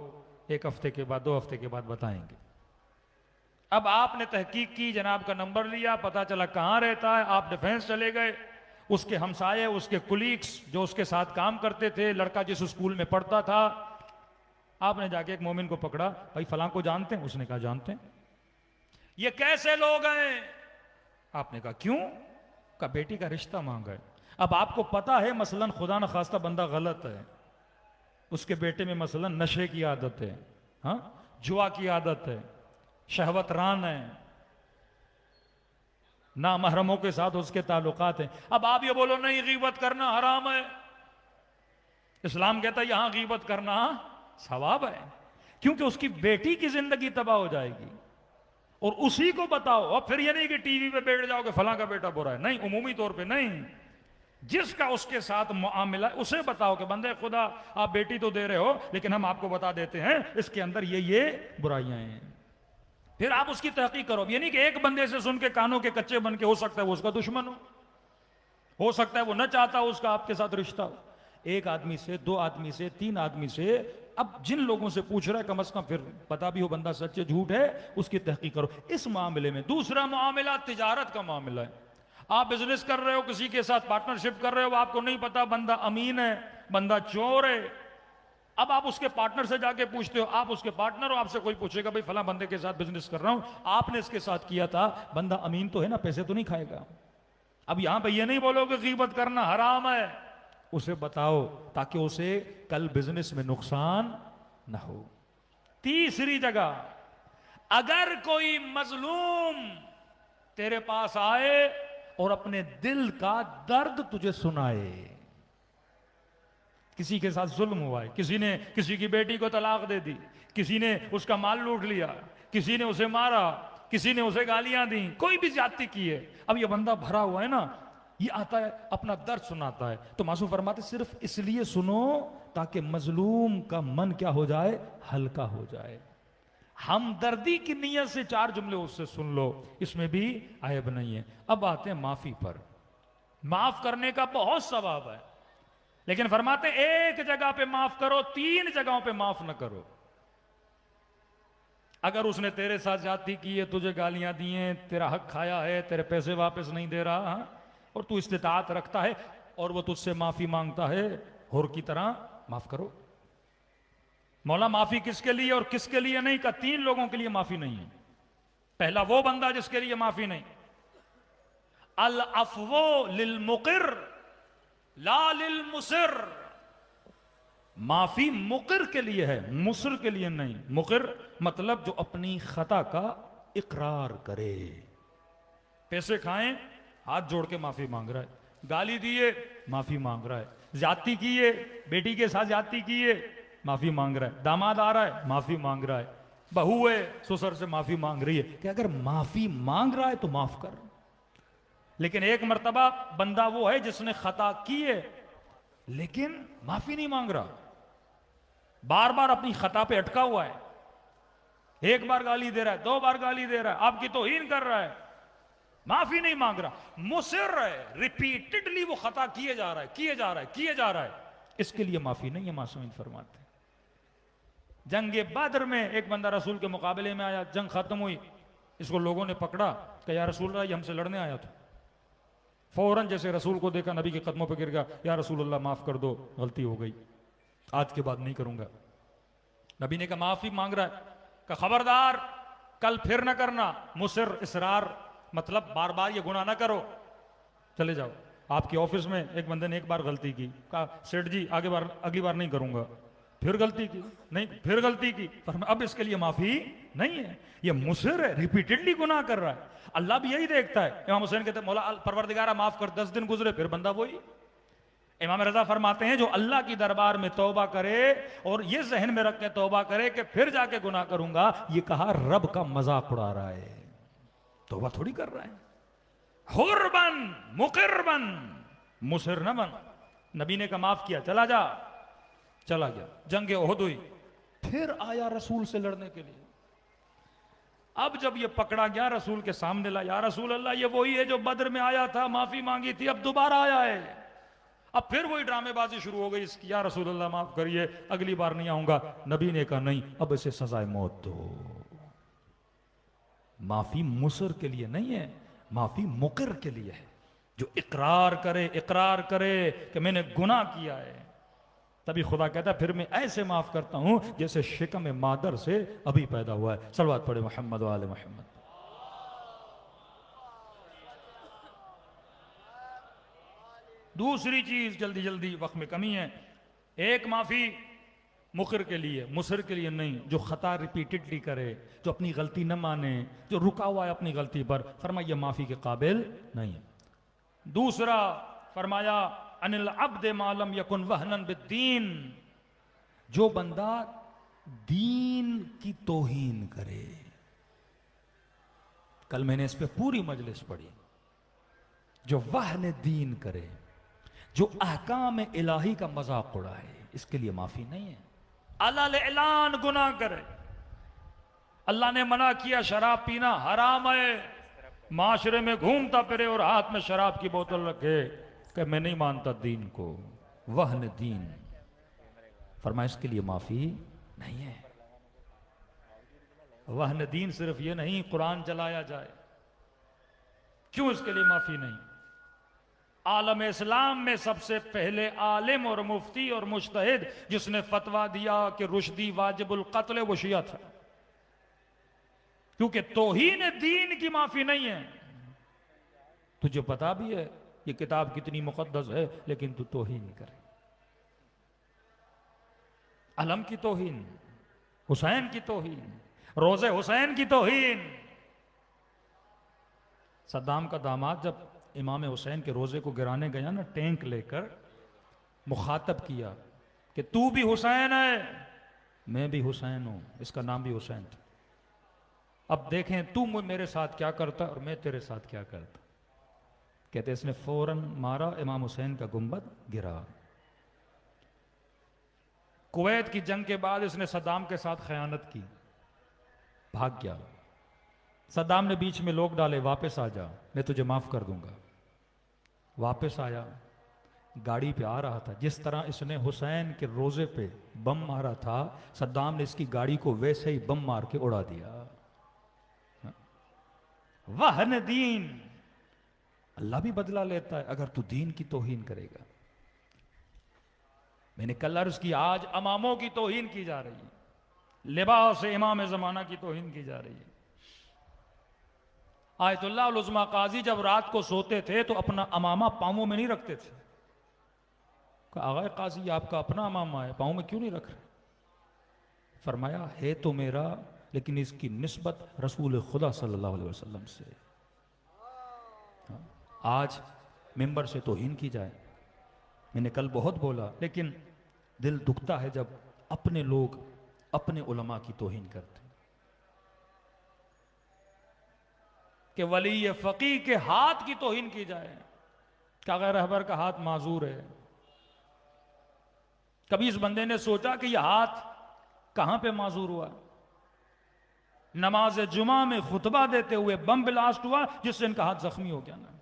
1 हफ्ते के बाद 2 हफ्ते के बाद बताएंगे। अब आपने तहकीक की, जनाब का नंबर लिया, पता चला कहां रहता है। आप डिफेंस चले गए, उसके हमसाये, उसके कुलीग्स जो उसके साथ काम करते थे, लड़का जिस स्कूल में पढ़ता था, आपने जाके एक मोमिन को पकड़ा, भाई फलां को जानते हैं? उसने कहा जानते हैं। ये कैसे लोग हैं? आपने कहा क्यों? का बेटी का रिश्ता मांगा है। अब आपको पता है मसलन खुदा न खास्ता बंदा गलत है, उसके बेटे में मसलन नशे की आदत है, हाँ, जुआ की आदत है, शहवत रान है, ना महरमों के साथ उसके ताल्लुकात हैं। अब आप ये बोलो नहीं गीबत करना हराम है। इस्लाम कहता है यहां गीबत करना सवाब है, क्योंकि उसकी बेटी की जिंदगी तबाह हो जाएगी। और उसी को बताओ, और फिर ये नहीं कि टीवी पे बैठ जाओ कि फलां का बेटा बुरा है, नहीं, उमूमी तौर पे नहीं। जिसका उसके साथ मुआमिला उसे बताओ कि बंदे खुदा आप बेटी तो दे रहे हो, लेकिन हम आपको बता देते हैं इसके अंदर ये बुराइयां हैं। फिर आप उसकी तहकीक करो। ये नहीं कि एक बंदे से सुन के कानों के कच्चे बन के, हो सकता है वो उसका दुश्मन हो सकता है वो न चाहता हो उसका आपके साथ रिश्ता हो। एक आदमी से, दो आदमी से, तीन आदमी से, अब जिन लोगों से पूछ रहा है कम से कम फिर पता भी हो बंदा सच्चे झूठ है, उसकी तहकीक करो इस मामले में। दूसरा मामला तिजारत का मामला है। आप बिजनेस कर रहे हो, किसी के साथ पार्टनरशिप कर रहे हो, आपको नहीं पता बंदा अमीन है, बंदा चोर है। अब आप उसके पार्टनर से जाके पूछते हो, आप उसके पार्टनर हो, आपसे कोई पूछेगा भाई फला बंदे के साथ बिजनेस कर रहा हूं, आपने इसके साथ किया था, बंदा अमीन तो है ना, पैसे तो नहीं खाएगा। अब यहां पे ये नहीं बोलोगे गीबत करना हराम है, उसे बताओ ताकि उसे कल बिजनेस में नुकसान ना हो। तीसरी जगह, अगर कोई मजलूम तेरे पास आए और अपने दिल का दर्द तुझे सुनाए, किसी के साथ जुल्म हुआ है, किसी ने किसी की बेटी को तलाक दे दी, किसी ने उसका माल लूट लिया, किसी ने उसे मारा, किसी ने उसे गालियां दी, कोई भी ज्यादती की है, अब ये बंदा भरा हुआ है ना, ये आता है अपना दर्द सुनाता है, तो मासूम फरमाते सिर्फ इसलिए सुनो ताकि मजलूम का मन क्या हो जाए, हल्का हो जाए। हमदर्दी की नीयत से चार जुमले उससे सुन लो, इसमें भी आयब नहीं है। अब आते हैं माफी पर। माफ करने का बहुत सवाब है, लेकिन फरमाते एक जगह पे माफ करो, तीन जगहों पे माफ न करो। अगर उसने तेरे साथ ज्यादती की है, तुझे गालियां दी हैं, तेरा हक खाया है, तेरे पैसे वापस नहीं दे रहा, और तू इस्तिताअत रखता है और वो तुझसे माफी मांगता है, हुर की तरह माफ करो। मौला माफी किसके लिए और किसके लिए नहीं का, तीन लोगों के लिए माफी नहीं है। पहला वो बंदा जिसके लिए माफी नहीं, अल अफवो लिल मुकिर ला लिल मुसिर। माफी मुकिर के लिए है, मुसिर के लिए नहीं। मुकिर मतलब जो अपनी खता का इकरार करे। पैसे खाएं, हाथ जोड़ के माफी मांग रहा है, गाली दिए माफी मांग रहा है, ज्यादती की है, बेटी के साथ ज्यादती की है, माफी मांग रहा है, दामाद आ रहा है माफी मांग रहा है, बहू है ससुर से माफी मांग रही है, कि अगर माफी मांग रहा है तो माफ कर। लेकिन एक मर्तबा बंदा वो है जिसने खता की है लेकिन माफी नहीं मांग रहा, बार बार अपनी खता पे अटका हुआ है, एक बार गाली दे रहा है, दो बार गाली दे रहा है, आपकी तौहीन कर रहा है, माफी नहीं मांग रहा, मुसिर है, रिपीटेडली वो खता किए जा रहा है, किए जा रहा है, किए जा रहा है, इसके लिए माफी नहीं है। मासूमीन फरमाते हैं जंगे बद्र में एक बंदा रसूल के मुकाबले में आया, जंग खत्म हुई, इसको लोगों ने पकड़ा कि या रसूल अल्लाह ये हमसे लड़ने आया था। फौरन जैसे रसूल को देखा नबी के कदमों पे गिर गया, या रसूल अल्लाह माफ कर दो, गलती हो गई, आज के बाद नहीं करूंगा। नबी ने कहा माफी मांग रहा है, का खबरदार कल फिर ना करना, मुसिर इसरार मतलब बार बार ये गुनाह ना करो, चले जाओ। आपके ऑफिस में एक बंदे ने एक बार गलती की, कहा सेठ जी अगली बार नहीं करूंगा, फिर गलती की, नहीं फिर गलती की, पर अब इसके लिए माफी नहीं है, ये मुसिर है, रिपीटेडली गुनाह कर रहा है। अल्लाह भी यही देखता है। इमाम हुसैन कहते हैं मौला परवरदिगारा माफ कर, 10 दिन गुजरे फिर बंदा वही। इमाम रजा फरमाते हैं जो अल्लाह की दरबार में तौबा करे और ये जहन में रख के तौबा करे कि फिर जाके गुनाह करूंगा, ये कहा रब का मजाक उड़ा रहा है, तौबा थोड़ी कर रहा है। हुर बन, मुकिर बन, मुसिर न बन। नबी ने कहा माफ किया, चला जा, चला गया। जंग ओहद हुई, फिर आया रसूल से लड़ने के लिए। अब जब ये पकड़ा गया, रसूल के सामने ला, या रसूल अल्लाह ये वही है जो बद्र में आया था, माफी मांगी थी, अब दोबारा आया है। अब फिर वही ड्रामेबाजी शुरू हो गई इसकी, या रसूल अल्लाह माफ करिए, अगली बार नहीं आऊंगा। नबी ने कहा नहीं, अब इसे सजाए मौत दो। माफी मुसर के लिए नहीं है, माफी मुकिर के लिए है, जो इकरार करे कि मैंने गुनाह किया है। तभी खुदा कहता है फिर मैं ऐसे माफ करता हूं जैसे शिकम मादर से अभी पैदा हुआ है। सलवात पढ़े मोहम्मद वाले मोहम्मद। दूसरी चीज, जल्दी जल्दी वक्त में कमी है, एक माफी मुकिर के लिए, मुसर के लिए नहीं। जो खता रिपीटेडली करे, जो अपनी गलती न माने, जो रुका हुआ है अपनी गलती पर, फरमाया माफी के काबिल नहीं है। दूसरा फरमाया अनिल अब्द मालम यकुन वहनन बिद्दीन, जो बंदा दीन की तौहीन करे। कल मैंने इस पे पूरी मजलिस पढ़ी। जो वहन दीन करे, जो अहकाम इलाही का मजाक उड़ाए, इसके लिए माफी नहीं है। अलल ऐलान गुनाह करे, अल्लाह ने मना किया शराब पीना हराम है, माशरे में घूमता फिरे और हाथ में शराब की बोतल रखे कि मैं नहीं मानता दीन को, वहन दीन। फरमाया इसके लिए माफी नहीं है। वहन दीन सिर्फ ये नहीं कुरान जलाया जाए, क्यों इसके लिए माफी नहीं? आलम इस्लाम में सबसे पहले आलिम और मुफ्ती और मुज्तहिद जिसने फतवा दिया कि रुश्दी वाजिबुल कत्ल वो शिया था, क्योंकि तौहीन दीन की माफी नहीं है। तुझे पता भी है ये किताब कितनी मुकद्दस है, लेकिन तू तौहीन करे। अलम की तौहीन, हुसैन की तौहीन, रोजे हुसैन की तौहीन। सद्दाम का दामाद जब इमाम हुसैन के रोजे को गिराने गया ना, टैंक लेकर, मुखातब किया कि तू भी हुसैन है, मैं भी हुसैन हूं, इसका नाम भी हुसैन था। अब देखें तू मेरे साथ क्या करता और मैं तेरे साथ क्या करता। कहते इसने फौरन मारा, इमाम हुसैन का गुंबद गिरा। कुवैत की जंग के बाद इसने सद्दाम के साथ खयानत की, भाग गया। सद्दाम ने बीच में लोग डाले, वापस आ जा, मैं तुझे माफ कर दूंगा। वापस आया, गाड़ी पे आ रहा था। जिस तरह इसने हुसैन के रोजे पे बम मारा था, सद्दाम ने इसकी गाड़ी को वैसे ही बम मार के उड़ा दिया। वहन दीन, अल्लाह भी बदला लेता है अगर तू दीन की तौहीन करेगा। मैंने कल अर्ज की, आज इमामों की तौहीन की जा रही है, लिबास से इमाम जमाना की तौहीन की जा रही है। आयतुल्लाह उल उज़्मा काजी जब रात को सोते थे तो अपना अमामा पांवों में नहीं रखते थे। आगा काजी आपका अपना अमामा है, पांव में क्यों नहीं रख रहे? फरमाया है तो मेरा, लेकिन इसकी निस्बत रसूल खुदा सल्लल्लाहु अलैहि वसल्लम से। आज मिंबर से तौहीन की जाए, मैंने कल बहुत बोला, लेकिन दिल दुखता है जब अपने लोग अपने उलमा की तौहीन करते कि वली फकीह के हाथ की तौहीन की जाए। क्या गैर रहबर का हाथ माजूर है? कभी इस बंदे ने सोचा कि यह हाथ कहां पे माजूर हुआ? नमाज जुमा में खुतबा देते हुए बम ब्लास्ट हुआ जिससे इनका हाथ जख्मी हो गया ना,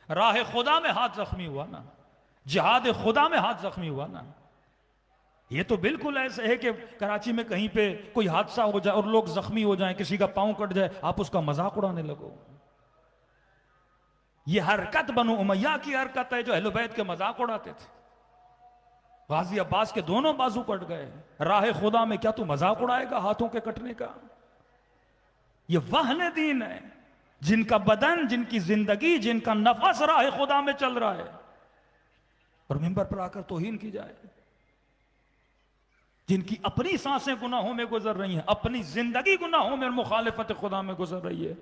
राह खुदा में हाथ जख्मी हुआ ना, जिहाद खुदा में हाथ जख्मी हुआ ना। ये तो बिल्कुल ऐसे है कि कराची में कहीं पे कोई हादसा हो जाए और लोग जख्मी हो जाएं, किसी का पांव कट जाए, आप उसका मजाक उड़ाने लगो। ये हरकत बनु उमैया की हरकत है जो अहले बैत के मजाक उड़ाते थे। गाजी अब्बास के दोनों बाजू कट गए, राह खुदा में क्या तू मजाक उड़ाएगा हाथों के कटने का? ये वहन दीन है, जिनका बदन, जिनकी जिंदगी, जिनका नफस राह खुदा में चल रहा है और मिंबर पर आकर तौहीन की जाए। जिनकी अपनी सांसें गुनाहों में गुजर रही हैं, अपनी जिंदगी गुनाहों में मुखालिफत खुदा में गुजर रही है।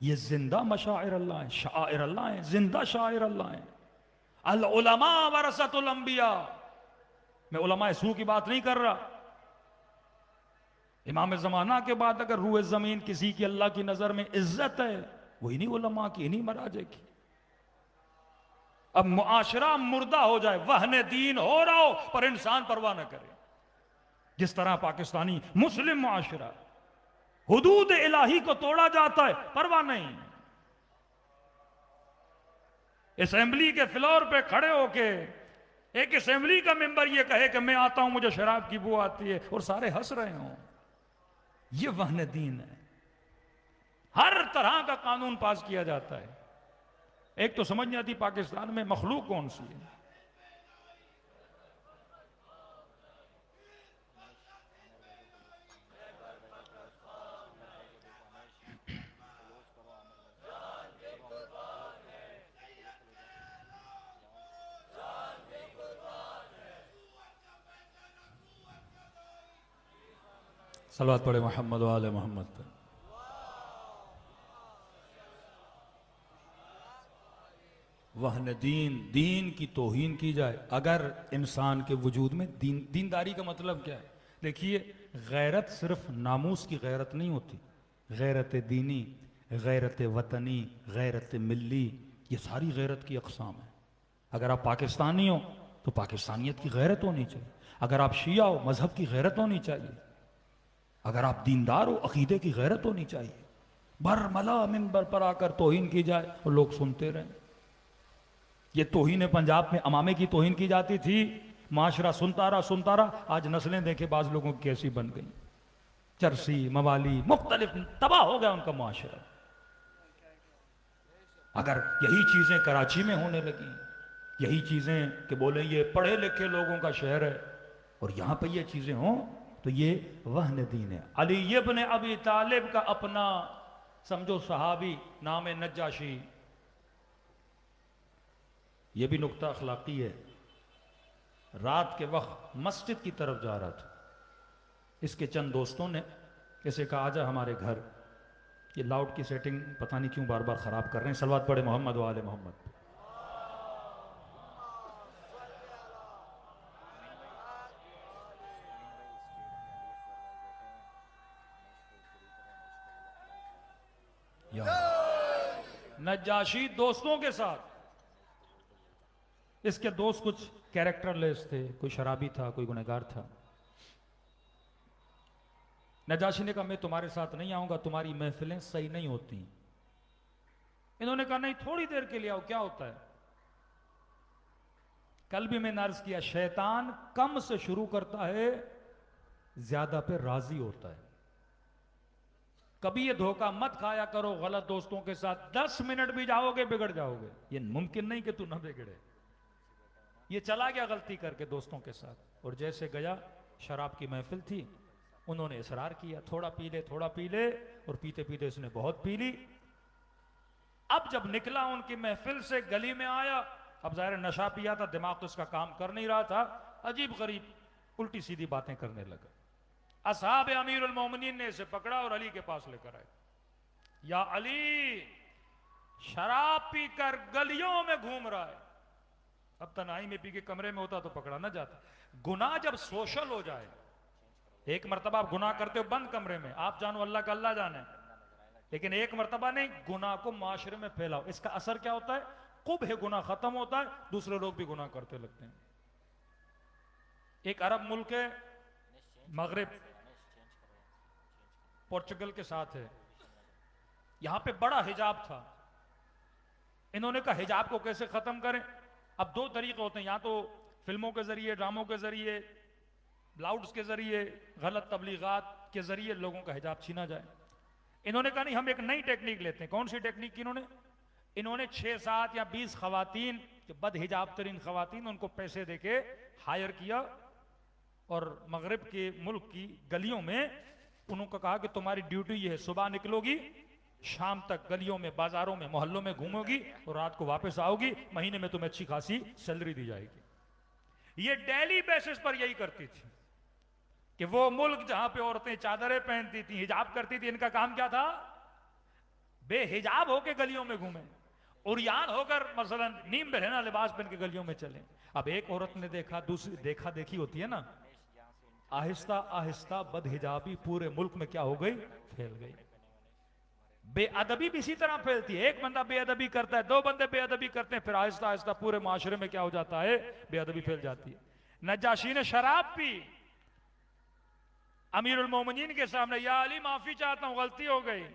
ये जिंदा मशाइर अल्लाह है, शाइर अल्लाह है, जिंदा शाइर अल्लाह है। अल उलमा वरसतुल अंबिया। मैं उलमा सू की बात नहीं कर रहा। इमाम जमाना के बाद अगर रूए जमीन किसी की अल्लाह की नजर में इज्जत है, वो इन्हीं उलमा की, इन्हीं मराजे की। अब मुआशरा मुर्दा हो जाए, वहन दीन हो रहा हो, पर इंसान परवाह न करे। जिस तरह पाकिस्तानी मुस्लिम मुआशरा, हुदूद इलाही को तोड़ा जाता है, परवाह नहीं। असेंबली के फ्लोर पे खड़े होके एक असेंबली का मेंबर ये कहे कि मैं आता हूं, मुझे शराब की बू आती है, और सारे हंस रहे हों, ये वहन दीन है। हर तरह का कानून पास किया जाता है। एक तो समझ नहीं आती पाकिस्तान में मखलूक कौन सी है। सलवात पढ़े मोहम्मद वाले मोहम्मद पर। वहन दीन, दीन की तौहीन की जाए अगर इंसान के वजूद में दीनदारी का मतलब क्या है? देखिए, गैरत सिर्फ नामूस की गैरत नहीं होती, गैरत दीनी, गैरत वतनी, गैरत मिल्ली, ये सारी गैरत की अक़साम है। अगर आप पाकिस्तानी हो तो पाकिस्तानियत की गैरत होनी चाहिए, अगर आप शिया हो मजहब की गैरत होनी चाहिए। अगर आप दीनदार हो, अकीदे की गैरत होनी चाहिए। बरमला मिंबर पर आकर तौहीन की जाए और लोग सुनते रहें। ये तौहीन पंजाब में अमामे की तौहीन की जाती थी, माशरा सुनता रहा। आज नस्लें देखे बाज लोगों की कैसी बन गई, चरसी मवाली मुख्तलिफ, तबाह हो गया उनका माशरा। अगर यही चीजें कराची में होने लगी, यही चीजें कि बोले ये पढ़े लिखे लोगों का शहर है, और यहां पर ये चीजें हों, तो ये वहन दीन है। अली इब्न अबी तालिब का अपना समझो सहाबी, नाम है नज्जाशी। ये भी नुक्ता अखलाकी है। रात के वक्त मस्जिद की तरफ जा रहा था, इसके चंद दोस्तों ने इसे कहा आजा हमारे घर। ये लाउड की सेटिंग पता नहीं क्यों बार बार खराब कर रहे हैं। सलवात पढ़े मोहम्मद वाले मोहम्मद। नज्जाशी दोस्तों के साथ, इसके दोस्त कुछ कैरेक्टरलेस थे, कोई शराबी था, कोई गुनहगार था। नज्जाशी ने कहा मैं तुम्हारे साथ नहीं आऊंगा, तुम्हारी महफिलें सही नहीं होती। इन्होंने कहा नहीं थोड़ी देर के लिए आओ, क्या होता है। कल भी मैंने अर्ज किया, शैतान कम से शुरू करता है, ज्यादा पे राजी होता है। कभी ये धोखा मत खाया करो गलत दोस्तों के साथ, 10 मिनट भी जाओगे बिगड़ जाओगे। ये मुमकिन नहीं कि तू ना बिगड़े। ये चला गया गलती करके दोस्तों के साथ, और जैसे गया शराब की महफिल थी, उन्होंने इसरार किया थोड़ा पी ले, और पीते पीते इसने बहुत पी ली। अब जब निकला उनकी महफिल से, गली में आया, अब जाहिर नशा पिया था, दिमाग तो इसका काम कर नहीं रहा था, अजीब गरीब उल्टी सीधी बातें करने लगा। असहाब अमीरुल मोमिनीन ने इसे पकड़ा और अली के पास लेकर आए। या अली, शराब पीकर गलियों में घूम रहा है। अब तनाई में पी के कमरे में होता तो पकड़ा ना जाता। गुनाह जब सोशल हो जाए, एक मर्तबा आप गुनाह करते हो बंद कमरे में, आप जानो अल्लाह का अल्लाह जाने, लेकिन एक मर्तबा नहीं, गुनाह को माशरे में फैलाओ। इसका असर क्या होता है, कुब है, गुनाह खत्म होता है, दूसरे लोग भी गुनाह करते लगते हैं। एक अरब मुल्क है मगरिब, पोर्चुगल के साथ है, यहां पे बड़ा हिजाब था। इन्होंने कहा हिजाब को कैसे खत्म करें। अब दो तरीके होते हैं, या तो फिल्मों के जरिए, ड्रामों के जरिए, लाउड्स के जरिए, गलत तबलीगात के जरिए लोगों का हिजाब छीना जाए। इन्होंने कहा नहीं, हम एक नई टेक्निक लेते हैं। कौन सी टेक्निक की इन्होंने 6, 7 या 20 खवातीन, जो बद हिजाब तरीन खवातीन, उनको पैसे देके हायर किया, और मगरिब के मुल्क की गलियों में उनको कहा कि तुम्हारी ड्यूटी ये है, सुबह निकलोगी, शाम तक गलियों में, बाजारों में, मोहल्लों में घूमोगी, और रात को वापस आओगी, महीने में तुम्हें अच्छी खासी सैलरी दी जाएगी। ये डेली बेसिस पर यही करती थी कि वो मुल्क जहां पे औरतें चादरें पहनती थी, हिजाब करती थी, इनका काम क्या था, बेहिजाब होकर गलियों में घूमे, उरियान होकर मसलन नीम बहना लिबास पहन के गलियों में चले। अब एक औरत ने देखा, दूसरी देखा देखी होती है ना, आहिस्ता आहिस्ता बदहिजाबी पूरे मुल्क में क्या हो गई, फैल गई। बेअदबी भी इसी तरह फैलती है। एक बंदा बेअदबी करता है, 2 बंदे बेअदबी करते हैं, फिर आहिस्ता आहिस्ता पूरे माशरे में क्या हो जाता है, बेअदबी फैल जाती है। नज्जाशी ने शराब पी, अमीरुल मोमिनीन के सामने, या अली माफी चाहता हूं, गलती हो गई।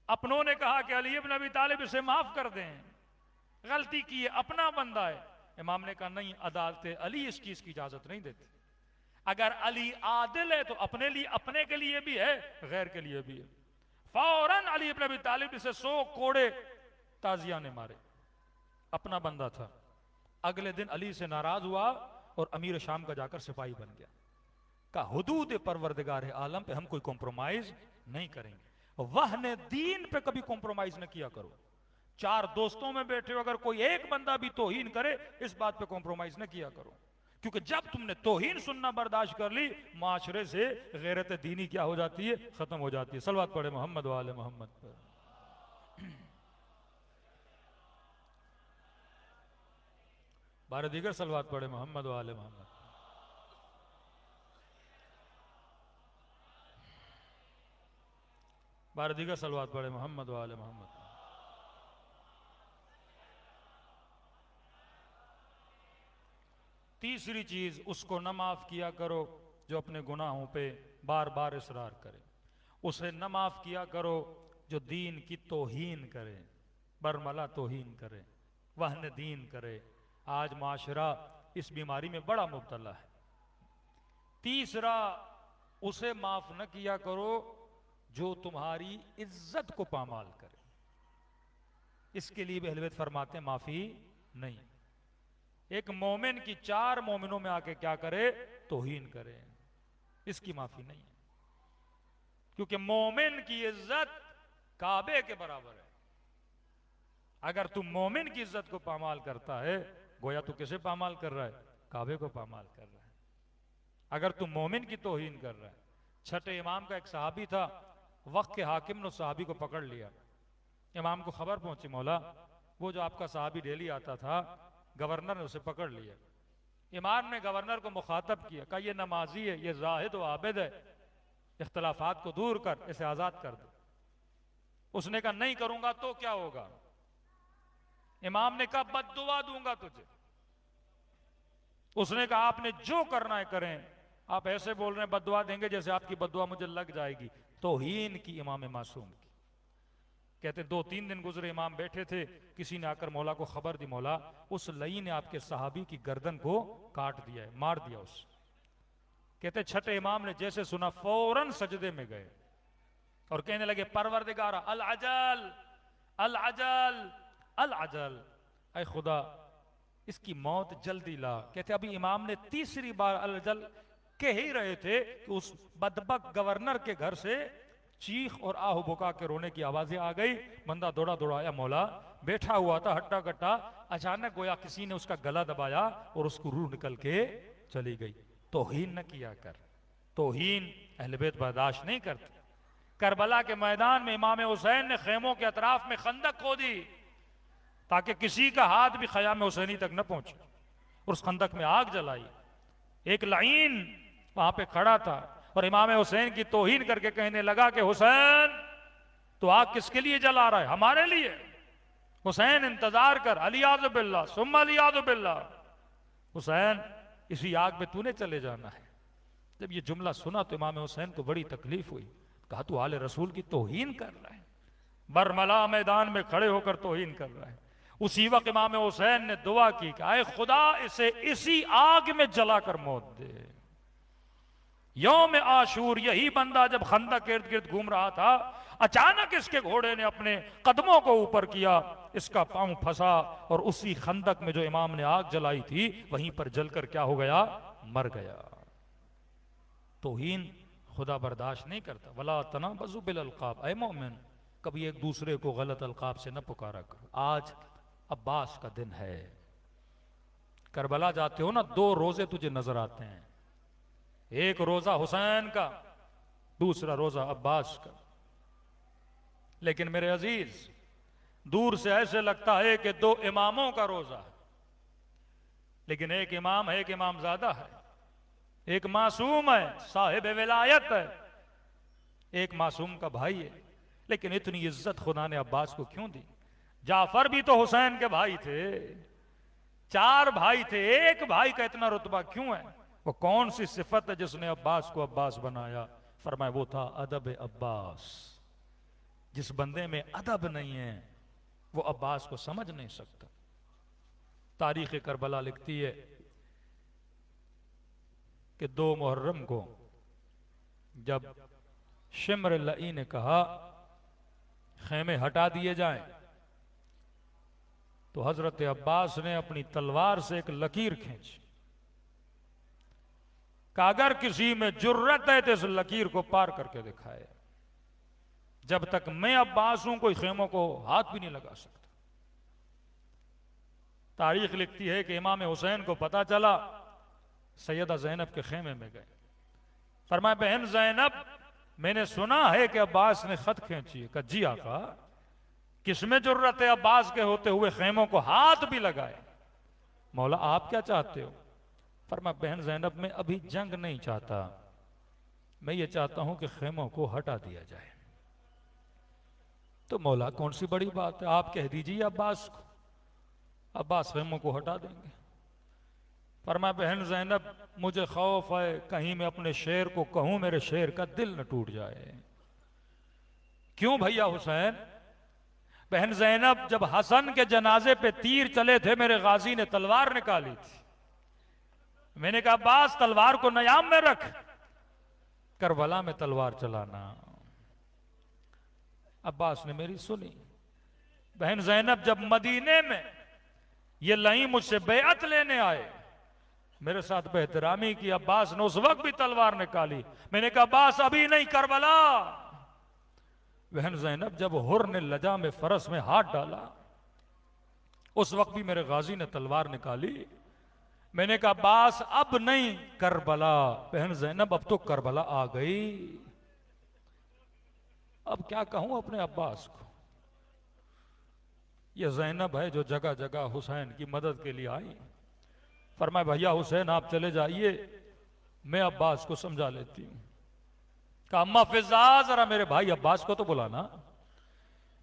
अपनों ने कहा कि अली इब्न अबी तालिब इसे माफ कर दें, गलती की है, अपना बंदा है। इमाम ने कहा नहीं, अदालत अली इस चीज की इजाजत नहीं देती। अगर अली आदिल है तो अपने लिए, अपने के लिए भी है, गैर के लिए भी है। फौरन अली इब्न अबी तालिब से 100 कोड़े ताजिया ने मारे, अपना बंदा था। अगले दिन अली से नाराज हुआ और अमीर शाम का जाकर सिपाही बन गया। का हुदूद परवरदिगार आलम पे हम कोई कॉम्प्रोमाइज नहीं करेंगे। वहने दीन पे कभी कॉम्प्रोमाइज न किया करो। 4 दोस्तों में बैठे हो, अगर कोई एक बंदा भी तौहीन करे, इस बात पे कॉम्प्रोमाइज न किया करो, क्योंकि जब तुमने तौहीन सुनना बर्दाश्त कर ली, माशरे से गैरत दीनी क्या हो जाती है, खत्म हो जाती है। सलवात पढ़े मोहम्मद वाले मोहम्मद पर। बारह दीगर सलवात पढ़े मोहम्मद वाले मोहम्मद। बारह दीगर सलवात पढ़े मोहम्मद वाले मोहम्मद। तीसरी चीज, उसको न माफ किया करो जो अपने गुनाहों पे बार बार इसरार करे। उसे न माफ किया करो जो दीन की तौहीन करे, बरमला तौहीन करे, वहन दीन करे। आज माशरा इस बीमारी में बड़ा मुब्तला है। तीसरा, उसे माफ न किया करो जो तुम्हारी इज्जत को पामाल करे। इसके लिए भी अहले बैत फरमाते हैं माफी नहीं। एक मोमिन की चार मोमिनों में आके क्या करे? तौहीन करे, इसकी माफी नहीं है। क्योंकि मोमिन की इज्जत काबे के बराबर है। अगर तू मोमिन की इज्जत को पामाल करता है, गोया तू किसे पामाल कर रहा है? काबे को पामाल कर रहा है। अगर तू मोमिन की तौहीन कर रहा है। छठे इमाम का एक सहाबी था, वक्त के हाकिम ने सहाबी को पकड़ लिया। इमाम को खबर पहुंची, मौला वो जो आपका सहाबी डेली आता था, गवर्नर ने उसे पकड़ लिया। इमाम ने गवर्नर को मुखातब किया, कहा ये नमाजी है, ये जाहिद व आबिद है, इख्तलाफात को दूर कर, इसे आजाद कर दो। उसने कहा नहीं करूंगा तो क्या होगा? इमाम ने कहा बद्दुआ दूंगा तुझे। उसने कहा आपने जो करना है करें, आप ऐसे बोल रहे हैं बद्दुआ देंगे जैसे आपकी बद्दुआ मुझे लग जाएगी। तौहीन की इमाम मासूम की। कहते 2-3 दिन गुजरे, इमाम बैठे थे, किसी ने आकर मौला को खबर दी, मौला उस लई ने आपके सहाबी की गर्दन को काट दिया है, मार दिया उस। कहते छठे इमाम ने जैसे सुना फौरन सजदे में गए और कहने लगे परवरदिगारा अल अजल अल अजल अल अजल, ऐ खुदा इसकी मौत जल्दी ला। कहते अभी इमाम ने तीसरी बार अल अजल कह ही रहे थे कि उस बदबक गवर्नर के घर से चीख और आहू बुका के रोने की आवाजें आ गई। बंदा दौड़ा दौड़ा आया, मौला बैठा हुआ था हट्टा कट्टा, अचानक गोया किसी ने उसका गला दबाया और उसको रूह निकल के चली गई। तौहीन न किया कर, तौहीन अहले बैत बर्दाश्त नहीं करते। करबला के मैदान में इमाम हुसैन ने खेमों के अतराफ में खंदक खोदी ताकि किसी का हाथ भी खयाम हुसैनी तक न पहुंचे, और उस खंदक में आग जलाई। एक लाइन वहां पे खड़ा था और इमाम हुसैन की तौहीन करके कहने लगा कि हुसैन तो आग किसके लिए जला रहा है? हमारे लिए। हुसैन इंतजार कर, अलियाज़ु बिल्लाह सुम्मा अलियाज़ु बिल्लाह, हुसैन इसी आग में तूने चले जाना है। जब ये जुमला सुना तो इमाम हुसैन को बड़ी तकलीफ हुई। कहा तू आले रसूल की तौहीन कर रहा है, बरमला मैदान में खड़े होकर तौहीन कर रहा है। उसी वक्त इमाम हुसैन ने दुआ की कि आए खुदा इसे इसी आग में जलाकर मौत दे। यौम आशूर यही बंदा जब खंदक के इर्द गिर्द घूम रहा था, अचानक इसके घोड़े ने अपने कदमों को ऊपर किया, इसका पांव फंसा और उसी खंदक में जो इमाम ने आग जलाई थी वहीं पर जलकर क्या हो गया? मर गया। तौहीन खुदा बर्दाश्त नहीं करता। वला तनाबज़ु बिल अलक़ाब, ऐ मोमिन कभी एक दूसरे को गलत अलकाब से न पुकारा करो। आज अब्बास का दिन है, करबला जाते हो ना, 2 रोजे तुझे नजर आते हैं, एक रोजा हुसैन का, दूसरा रोजा अब्बास का। लेकिन मेरे अजीज, दूर से ऐसे लगता है कि 2 इमामों का रोजा है, लेकिन एक इमाम है, एक इमाम ज्यादा है, एक मासूम है, साहिब विलायत है, एक मासूम का भाई है। लेकिन इतनी इज्जत खुदा ने अब्बास को क्यों दी? जाफर भी तो हुसैन के भाई थे, 4 भाई थे, एक भाई का इतना रुतबा क्यों है? वो कौन सी सिफत है जिसने अब्बास को अब्बास बनाया? फरमाया वो था अदब अब्बास। जिस बंदे में अदब नहीं है वो अब्बास को समझ नहीं सकता। तारीख करबला लिखती है कि 2 मुहर्रम को जब शिम्र लई ने कहा खेमे हटा दिए जाएं, तो हजरत अब्बास ने अपनी तलवार से एक लकीर खींची कि अगर किसी में जुर्रत है तो इस लकीर को पार करके दिखाए। जब तक मैं अब्बास हूं कोई खेमों को हाथ भी नहीं लगा सकता। तारीख लिखती है कि इमाम हुसैन को पता चला, सैयदा ज़ैनब के खेमे में गए। फरमाया बहन ज़ैनब, मैंने सुना है कि अब्बास ने खत खींची है। कहा जी आका, किसमें जुर्रत है अब्बास के होते हुए खेमों को हाथ भी लगाए? मौला आप क्या चाहते हो? फरमाया बहन ज़ैनब, मैं अभी जंग नहीं चाहता, मैं ये चाहता हूं कि खेमों को हटा दिया जाए। तो मौला कौन सी बड़ी बात है, आप कह दीजिए अब्बास को, अब्बास खेमों को हटा देंगे। फरमाया बहन ज़ैनब मुझे खौफ है कहीं मैं अपने शेर को कहूं मेरे शेर का दिल न टूट जाए। क्यों भैया हुसैन? बहन ज़ैनब जब हसन के जनाजे पे तीर चले थे मेरे गाजी ने तलवार निकाली थी। मैंने कहा अब्बास तलवार को नयाम में रख, करबला में तलवार चलाना। अब्बास ने मेरी सुनी। बहन ज़ैनब जब मदीने में ये लई मुझसे बेअत लेने आए, मेरे साथ बेहतरामी की, अब्बास ने उस वक्त भी तलवार निकाली। मैंने कहा अब्बास अभी नहीं, करबला। बहन ज़ैनब जब हुर ने लजा में फरस में हाथ डाला, उस वक्त भी मेरे गाजी ने तलवार निकाली। मैंने कहा अब्बास अब नहीं, करबला। बहन ज़ैनब अब तो करबला आ गई, अब क्या कहूं अपने अब्बास को। ये ज़ैनब है जो जगह जगह हुसैन की मदद के लिए आई। फरमाया भैया हुसैन आप चले जाइए, मैं अब्बास को समझा लेती हूं। कहा अम्मा फिजा जरा मेरे भाई अब्बास को तो बुलाना।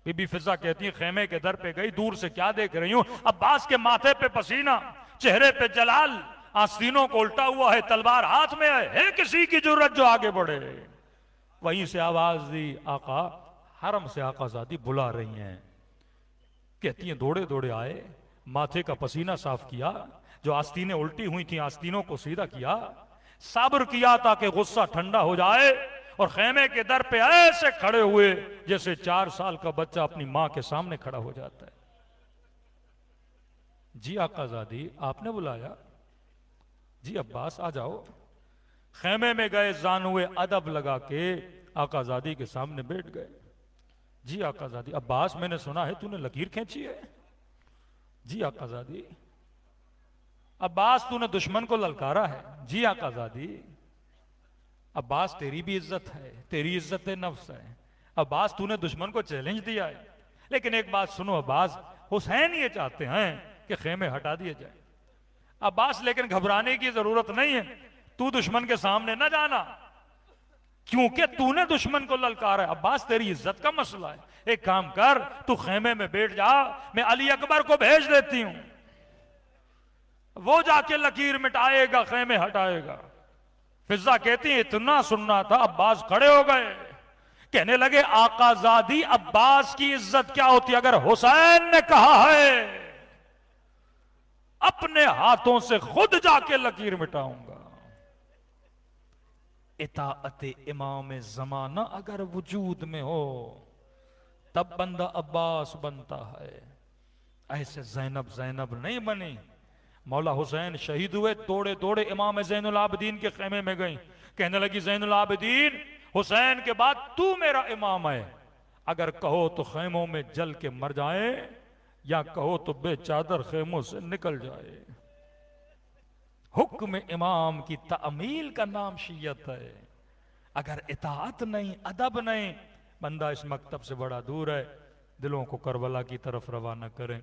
बीबी फिजा कहती है खेमे के दर पे गई, दूर से क्या देख रही हूं? अब्बास के माथे पे पसीना, चेहरे पे जलाल, आस्तीनों को उल्टा हुआ है, तलवार हाथ में है किसी की जुर्रत जो आगे बढ़े। वहीं से आवाज दी आका, हरम से आका ज़ादी बुला रही हैं। कहती हैं दौड़े दौड़े आए, माथे का पसीना साफ किया, जो आस्तीनें उल्टी हुई थी आस्तीनों को सीधा किया, सब्र किया ताकि गुस्सा ठंडा हो जाए, और खेमे के दर पे ऐसे खड़े हुए जैसे 4 साल का बच्चा अपनी मां के सामने खड़ा हो जाता है। जी आकाज़ादी आपने बुलाया? जी अब्बास आ जाओ। खेमे में गए, जानुए अदब लगा के आकाज़ादी के सामने बैठ गए। जी आकाज़ादी। अब्बास मैंने सुना है तूने लकीर खींची है? जी आकाज़ादी। अब्बास तूने दुश्मन को ललकारा है? जी आकाज़ादी। अब्बास तेरी भी इज्जत है, तेरी इज्जत नफ्स है। अब्बास तूने दुश्मन को चैलेंज दिया है, लेकिन एक बात सुनो अब्बास, हुसैन ये चाहते हैं कि खेमे हटा दिए जाए। अब्बास लेकिन घबराने की जरूरत नहीं है, तू दुश्मन के सामने न जाना, क्योंकि तूने दुश्मन को ललकारा है। अब्बास तेरी इज्जत का मसला है, एक काम कर तू खेमे में बैठ जा, मैं अली अकबर को भेज देती हूं, वो जाके लकीर मिटाएगा, खेमे हटाएगा। फिजा कहती है इतना सुनना था, अब्बास खड़े हो गए, कहने लगे आकाज़ादी अब्बास की इज्जत क्या होती अगर हुसैन ने कहा है अपने हाथों से खुद जाके लकीर मिटाऊंगा। इताअत इमाम जमाना अगर वजूद में हो तब बंदा अब्बास बनता है, ऐसे ज़ैनब ज़ैनब नहीं बनी। मौला हुसैन शहीद हुए, दौड़े दौड़े इमाम ज़ैनुल आबिदीन के खेमे में गई, कहने लगी ज़ैनुल आबिदीन हुसैन के बाद तू मेरा इमाम है, अगर कहो तो खेमों में जल के मर जाए, या कहो तो बेचादर खेमों से निकल जाए। हुक्म इमाम की तामील का नाम शियत है, अगर इताअत नहीं, अदब नहीं, बंदा इस मकतब से बड़ा दूर है। दिलों को करबला की तरफ रवाना करें।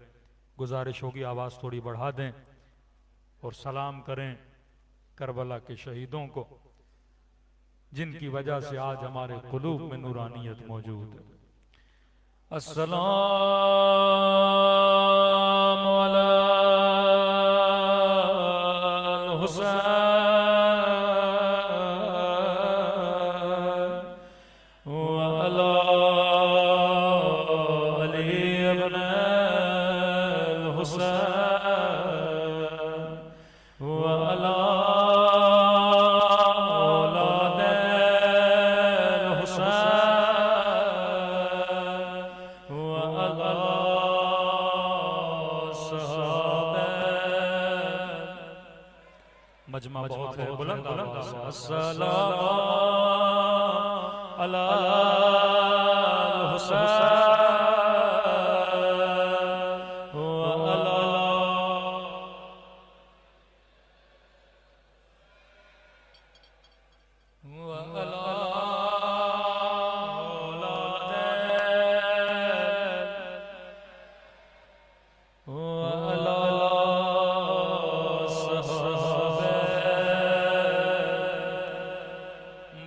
गुजारिश होगी आवाज थोड़ी बढ़ा दें और सलाम करें करबला के शहीदों को, जिनकी वजह से आज हमारे कुलूब में नूरानियत मौजूद है। अस्सलाम अला हुसैन व अला अली इब्न हुसैन व अला मजमा बहुत है, बुलंद आवाज़ से अस्सलाम अला हुसैन व अला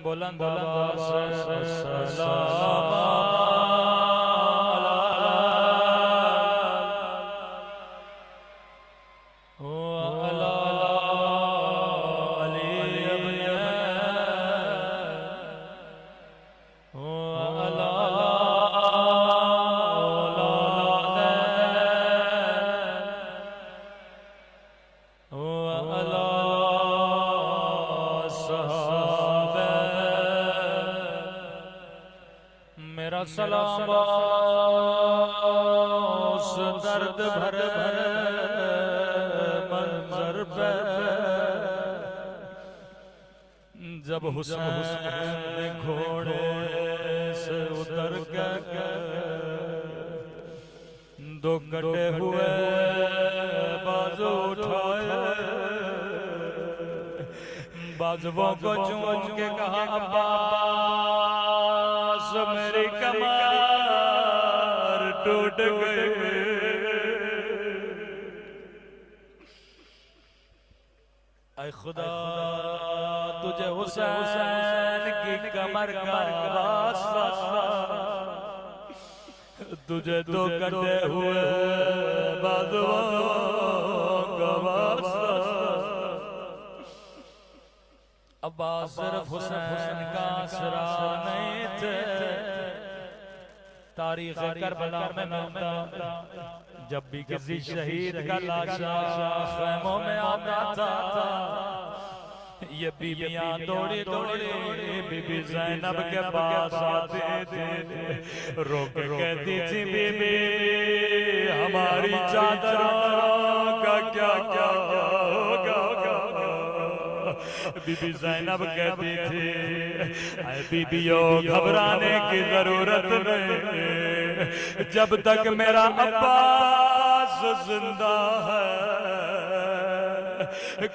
बुलंद आवाज़ से अस्सलाम अला मेरा सलाम उस दर्द भरे मंजर पे जब हुसैन घोड़े से उतर कर दो कटे हुए बाजू उठाए, बाजुओं को चूम के कहा अब्बास मेरी कमर टूट गई। ऐ खुदा तुझे हुसैन की कमर का वास्ता, तुझे दो कटे हुए बाजुओं का वास्ता। अब्बास सिर्फ हुसैन का आसरा नहीं थे, तारीख़ करबला में मिलता जब भी किसी शहीद का लाशा ख़ैमों में आता था, ये बीबियां दौड़ी दौड़ी बीबी ज़ैनब के पास आती थी, रोक के कहती थी बीबी हमारी चादरों का क्या क्या होगा। बीबी ज़ैनब कहती थी ऐ बीबियों घबराने की जरूरत नहीं, जब तक मेरा अब्बास जिंदा है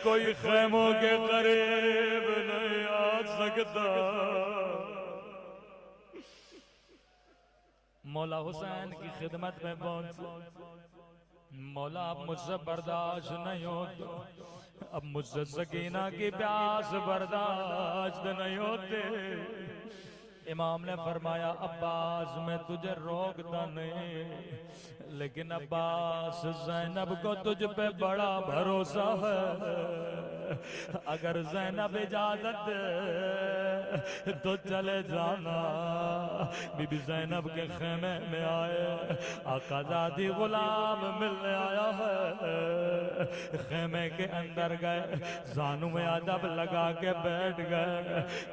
कोई ख़ैमों के करीब नहीं आ सकता। मौला हुसैन की खिदमत में पहुंच, मौला अब मुझसे बर्दाश्त नहीं होता, अब मुझसे सकीना की प्यास बर्दाश्त नहीं होते। इमाम ने फरमाया अब्बास मैं तुझे रोकता नहीं, लेकिन अब्बास ज़ैनब को तुझ पे बड़ा भरोसा है, अगर ज़ैनब इजाजत दे तो चले जाना। बीबी ज़ैनब के खेमे में आए, आकाज़ादी गुलाम मिलने आया है, खेमे के अंदर गए, जानू में अदब लगा के बैठ गए।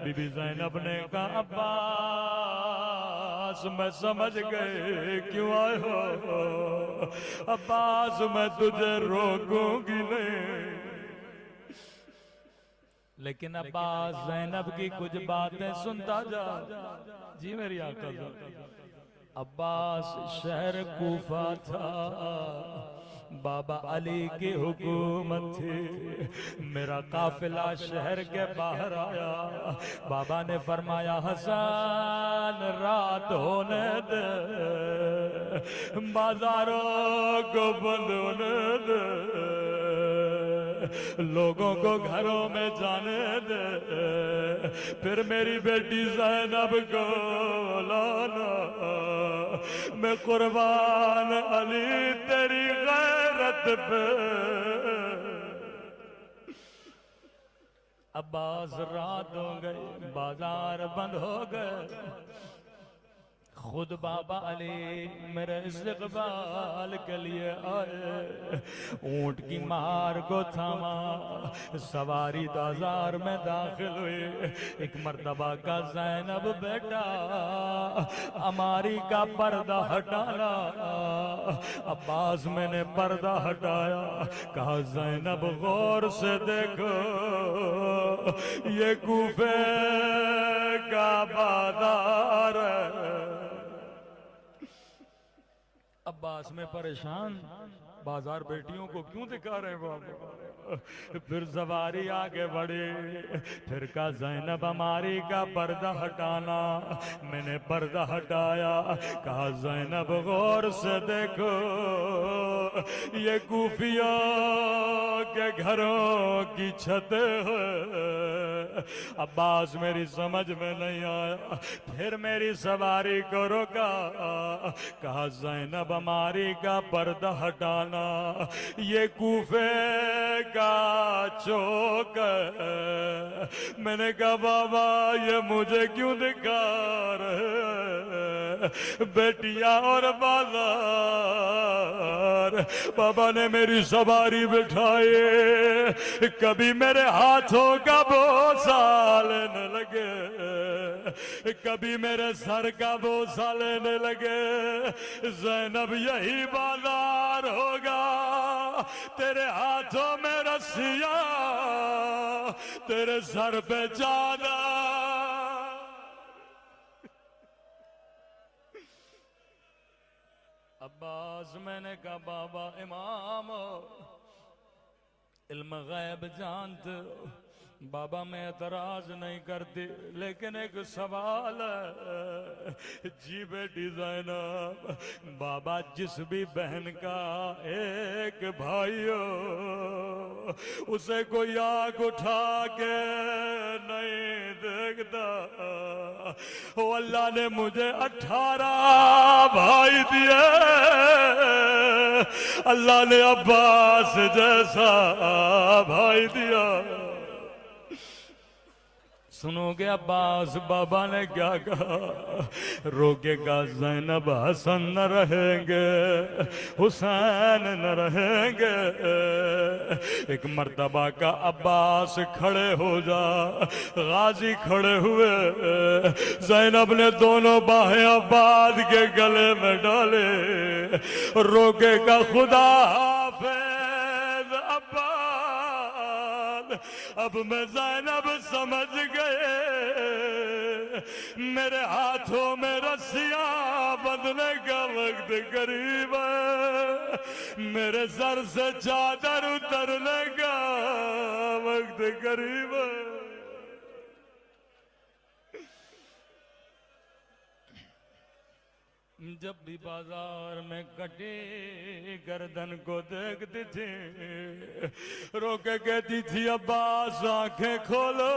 बीबी ज़ैनब ने कहा अब्बास मैं समझ गए क्यों आए हो, अब्बास मैं तुझे रोकूंगी नहीं, लेकिन अब्बास ज़ैनब की कुछ बातें सुनता जा। जी मेरी आका। अब्बास शहर कूफा था, बाबा अली की हुकूमत थी, मेरा काफिला शहर के बाहर आया, बाबा ने फरमाया हसन रात होने दे, बाजारों को बंद होने दे, लोगों को घरों में जाने दे, फिर मेरी बेटी ज़ैनब को लाना, मैं कुर्बान अली तेरी गैरत पे। अब्बास रात हो गई, बाजार बंद हो गए, खुद बाबा अली मेरे इस्तक़बाल के लिए आए, ऊंट की मार को थामा, सवारी बाजार में दाखिल हुई। एक मर्तबा का ज़ैनब बेटा अमारी का पर्दा हटाना, अब्बास मैंने पर्दा हटाया, कहा ज़ैनब गौर से देखो ये कूफे का बाजार है। अब्बास में परेशान, बाजार बेटियों को क्यों दिखा रहे बाबा। फिर सवारी आगे बढ़ी, फिर का ज़ैनब अमारी का पर्दा हटाना, मैंने पर्दा हटाया, कहा ज़ैनब गौर से देखो ये कूफियों के घरों की छत है। अब्बास मेरी समझ में नहीं आया, फिर मेरी सवारी को रोका, कहा ज़ैनब अमारी का पर्दा हटाना, ये कूफे का चौक है। मैंने कहा बाबा ये मुझे क्यों दिखा रहे बेटिया और बाजार। बाबा ने मेरी सवारी बिठाई, कभी मेरे हाथों का बोझा लेने लगे, कभी मेरे सर का बोसा लेने लगे, ज़ैनब यही बाजार होगा, तेरे हाथों में रस्सियां, तेरे सर पे चादर। अब्बास, मैंने कहा बाबा इमाम इल्म गैब जानते हो, बाबा मैं एतराज नहीं करती, लेकिन एक सवाल है। जी बेटी ज़ैनब, बाबा जिस भी बहन का एक भाई हो, उसे कोई आंख उठा के नहीं देखता। ओ अल्लाह ने मुझे 18 भाई दिए, अल्लाह ने अब्बास जैसा भाई दिया। सुनोगे अब्बास बाबा ने क्या कहा? रोकेगा ज़ैनब हसन न रहेंगे, हुसैन न रहेंगे। एक मर्तबा का अब्बास खड़े हो जा, गाजी खड़े हुए, ज़ैनब ने दोनों बाहें अब्बास के गले में डाले। रोकेगा खुदा हाफिज अब्बास, अब मैं ज़ैनब समझ गए, मेरे हाथों में रस्सियां बंधने का वक्त करीब है, मेरे सर से चादर उतरने का वक्त करीब है। जब भी बाजार में कटी गर्दन को देखती थी, रोके कहती थी अब्बास आंखें खोलो,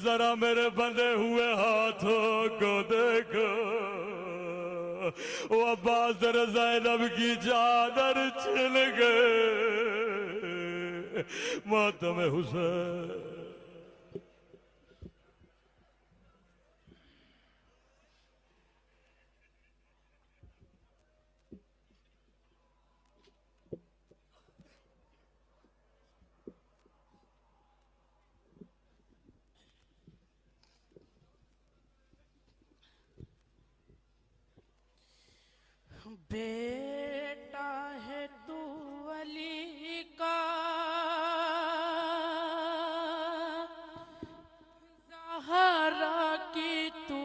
जरा मेरे बंधे हुए हाथों को देखो। वो अब्बास जरा ज़ैनब की चादर छिल गए, मातम हुसैन।
बेटा है तू अली का, ज़हरा की तू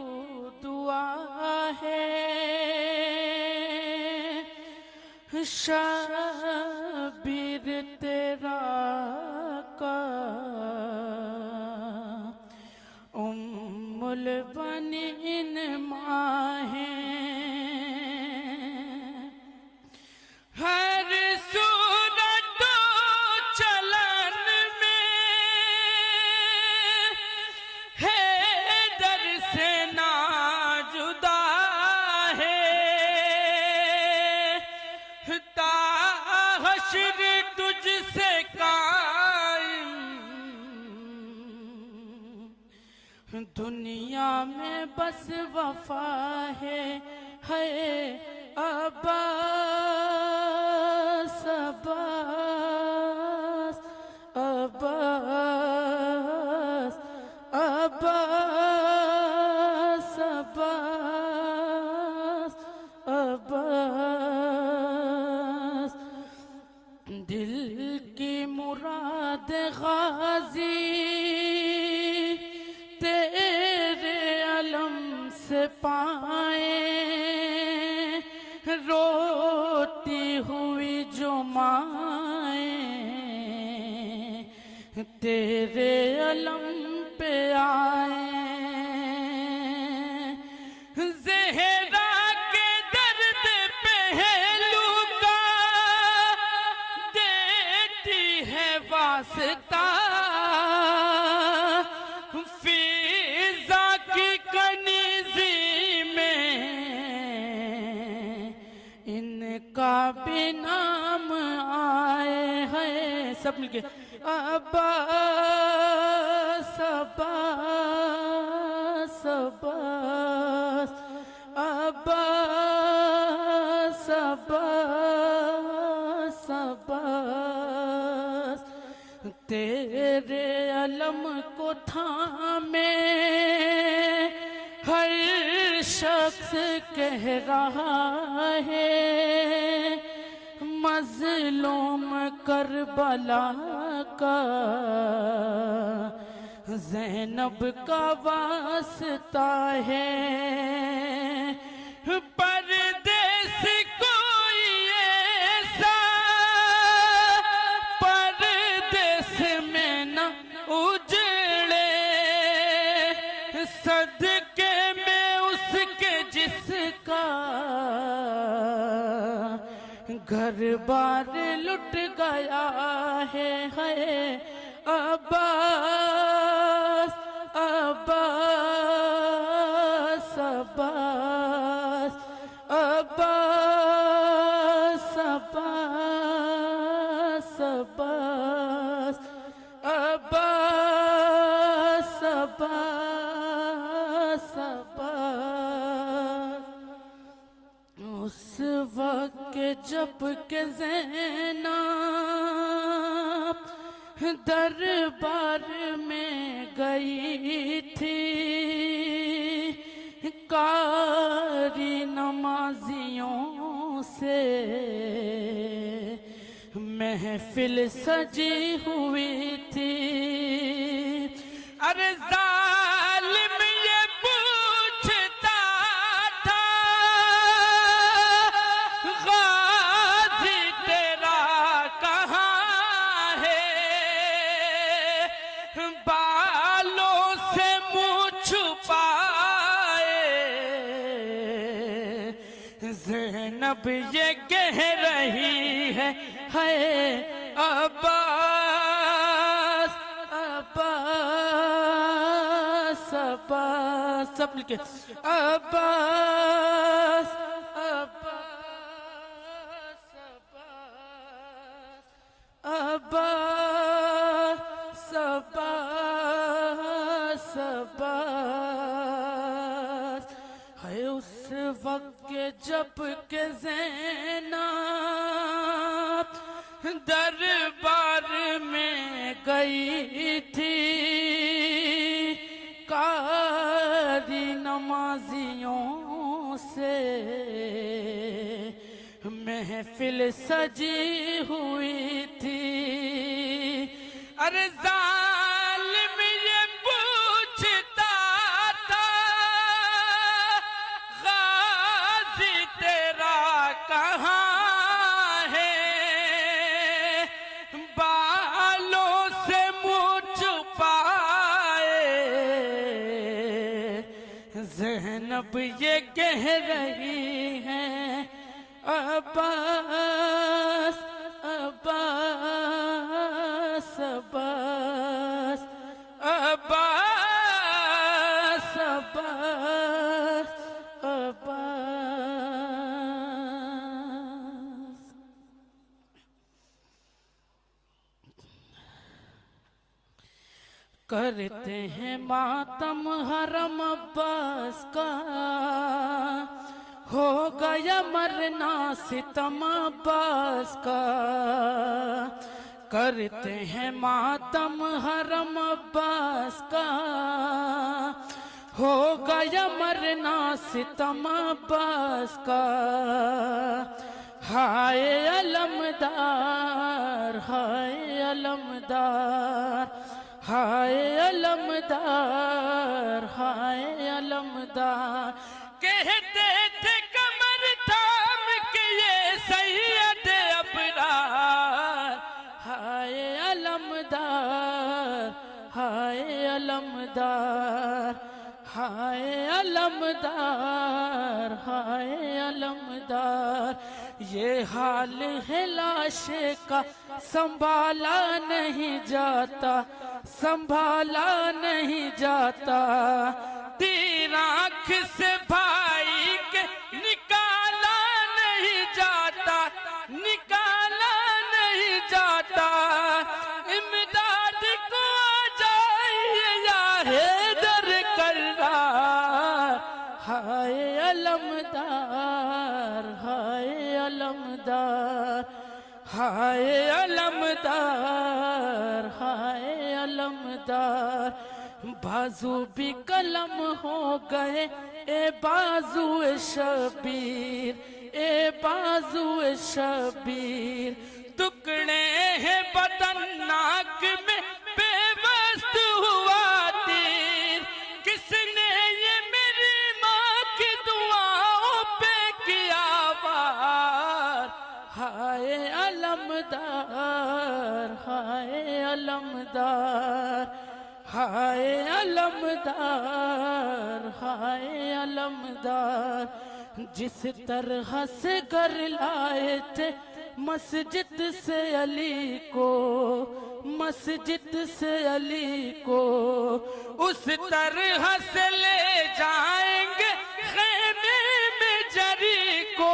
दुआ है, शबीर तेरा का उम्मुल बनीन माँ है। हर सूरत चलन में हैदर से ना जुदा है, ता हश्र तुझसे कायम, दुनिया में बस वफा है अब्बास अब्बास अब्बास अब्बास अब्बास अब्बास। दिल की मुराद गाजी तेरे अलम से पाए, रोती हुई जो माए तेरे अलम पे आए। ज़हरा के दर्द पहलू का देती है वास्ता, फिज़ा की कनीज़ी में इनका भी नाम आए हैं। सब मिलके अब्बास अब्बास अब्बास अब्बास अब्बास अब्बास। तेरे अलम को को थामे हर शख्स कह रहा है मजलूम करबला का ज़ैनब का वास्ता है। परदेस कोई ऐसा परदेस में न उजड़े सदके में उसके जिसका घर बार लुट गया है अब्बास अब्बास अब्बास अब्बास अब्बास अब्बास अब्बास अब्बास अब्बास। उस वक्त जब के ज़ैनब दरबार में गई थी कारी नमाजियों से महफिल सजी हुई थी। अरे जालिम ये पूछता था गाजी तेरा कहाँ है बालों से मुँह छुपाए ज़ैनब ये कह रही है अब्बास अब्बास अब्बास सब मिलके अब्बास अब्बास अब्बास अब्बास अब्बास है। उस वक्त के जब के ज़ैनब दरबार में गई थी कारी नमाजियों से महफिल सजी हुई थी। अरे जालिम ये पूछता था गाजी तेरा कहाँ है बालों से मुँह छुपाए ज़ैनब ये कह रही है अब्बास अब्बास अब्बास अब्बास अब्बास अब्बास। करते हैं मातम हरम अब्बास का हो गया मरना सितम अब्बास का। करते हैं मातम हरम अब्बास का हो गया मरना सितम अब्बास का। हाय अलमदार हाय अलमदार हाय अलमदार हाय अलमदार। कहते थे कमर थाम के ये सैयद अबरार हाय अलमदार हाय अलमदार हाय अलमदार हाय अलमदार। ये हाल है लाशे का संभाला नहीं जाता संभाला नहीं जाता। तीर आँख से भाई के निकाला नहीं जाता निकाला नहीं जाता। इमदाद को आ जाइए या हैदर कर्रार हाय अलमदार हाय अलमदार हाय अलमदार हाय अलमदार। बाजू भी कलम हो गए ए बाजू शबीर, ए बाजू शबीर। टुकड़े हैं बदन नाक में बेबस्त हुआ तीर, किसने ये मेरी माँ की दुआओं पे किया वार। हाय अलमदार, हाय अलमदार, हाय अलमदार, हाय अलमदार। जिस तरह से घर लाए थे मस्जिद से अली को, मस्जिद से अली को, उस तरह से ले जाएंगे खेमे में जरी को,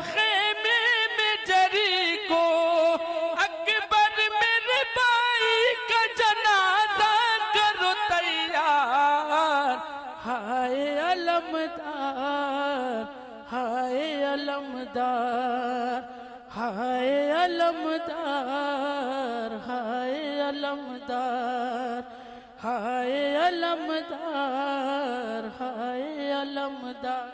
खेमे में जरी को। अकबर मेरे भाई का जनाजा करो तैयार। हाय अलमदार, हाय अलमदार, हाय अलमदार, हाय अलमदार, हाय अलमदार, हाय अलमदार।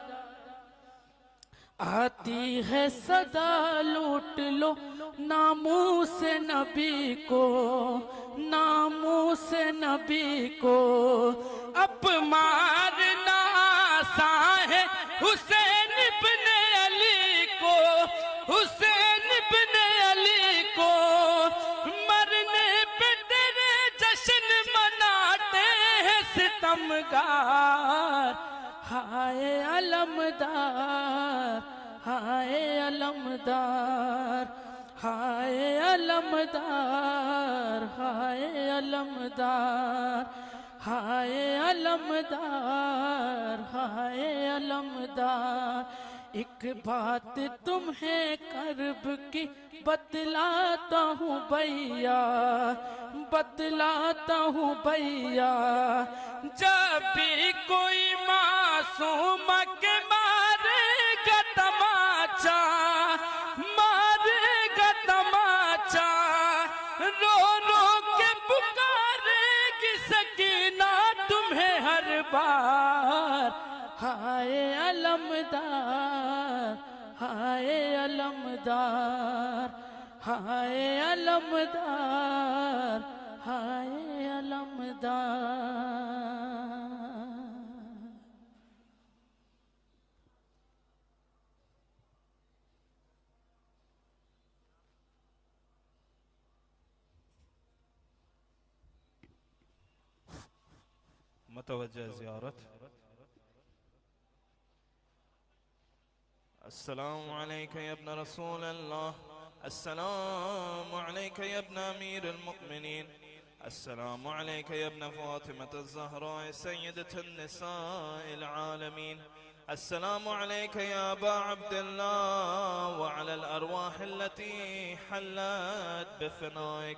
आती है सदा लूट लो नामूस नबी को, नामूस नबी को। अपमानना आसान है हुसैन इब्ने अली को, हुसैन इब्ने अली को। मरने पे तेरे जश्न मनाते हैं सितमगार। हाय अलमदार, हाय अलमदार, हाय अलमदार, हाय अलमदार, हाय अलमदार, हाय अलमदार। एक बात तुम्हें कर्ब की बतलाता हूँ भैया, बतलाता हूँ भैया। जब भी कोई मासूम के मारेगा तमाचा, मारेगा तमाचा, रो रो के पुकारेगी सकीना तुम्हें हर बार। हाय अलमदार, हाय अलमदार, हाय अलमदार, हाय अलमदार।
मुतवज्जह ज़ियारत। अस्सलामु अलैका या इब्न रसूल अल्लाह, अस्सलामु अलैका या इब्न अमीर अल-मुअमिनीन, अस्सलामु अलैका या इब्न फ़ातिमा अज़-ज़हरा सय्यदत अन-निसाए अल-आलमीन, अस्सलामु अलैका या अबा अब्दुल्लाह व अला अल-अरवाह अल्लती हल्लत बिफ़नाइक।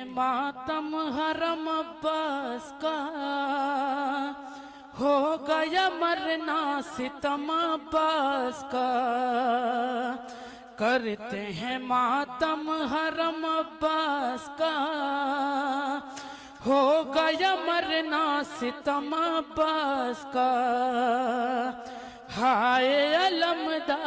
मातम हरम अब्बास का हो गया मरना सितम अब्बास का। करते हैं मातम हरम अब्बास का हो गया मरना सितम अब्बास का। हाय अलमदार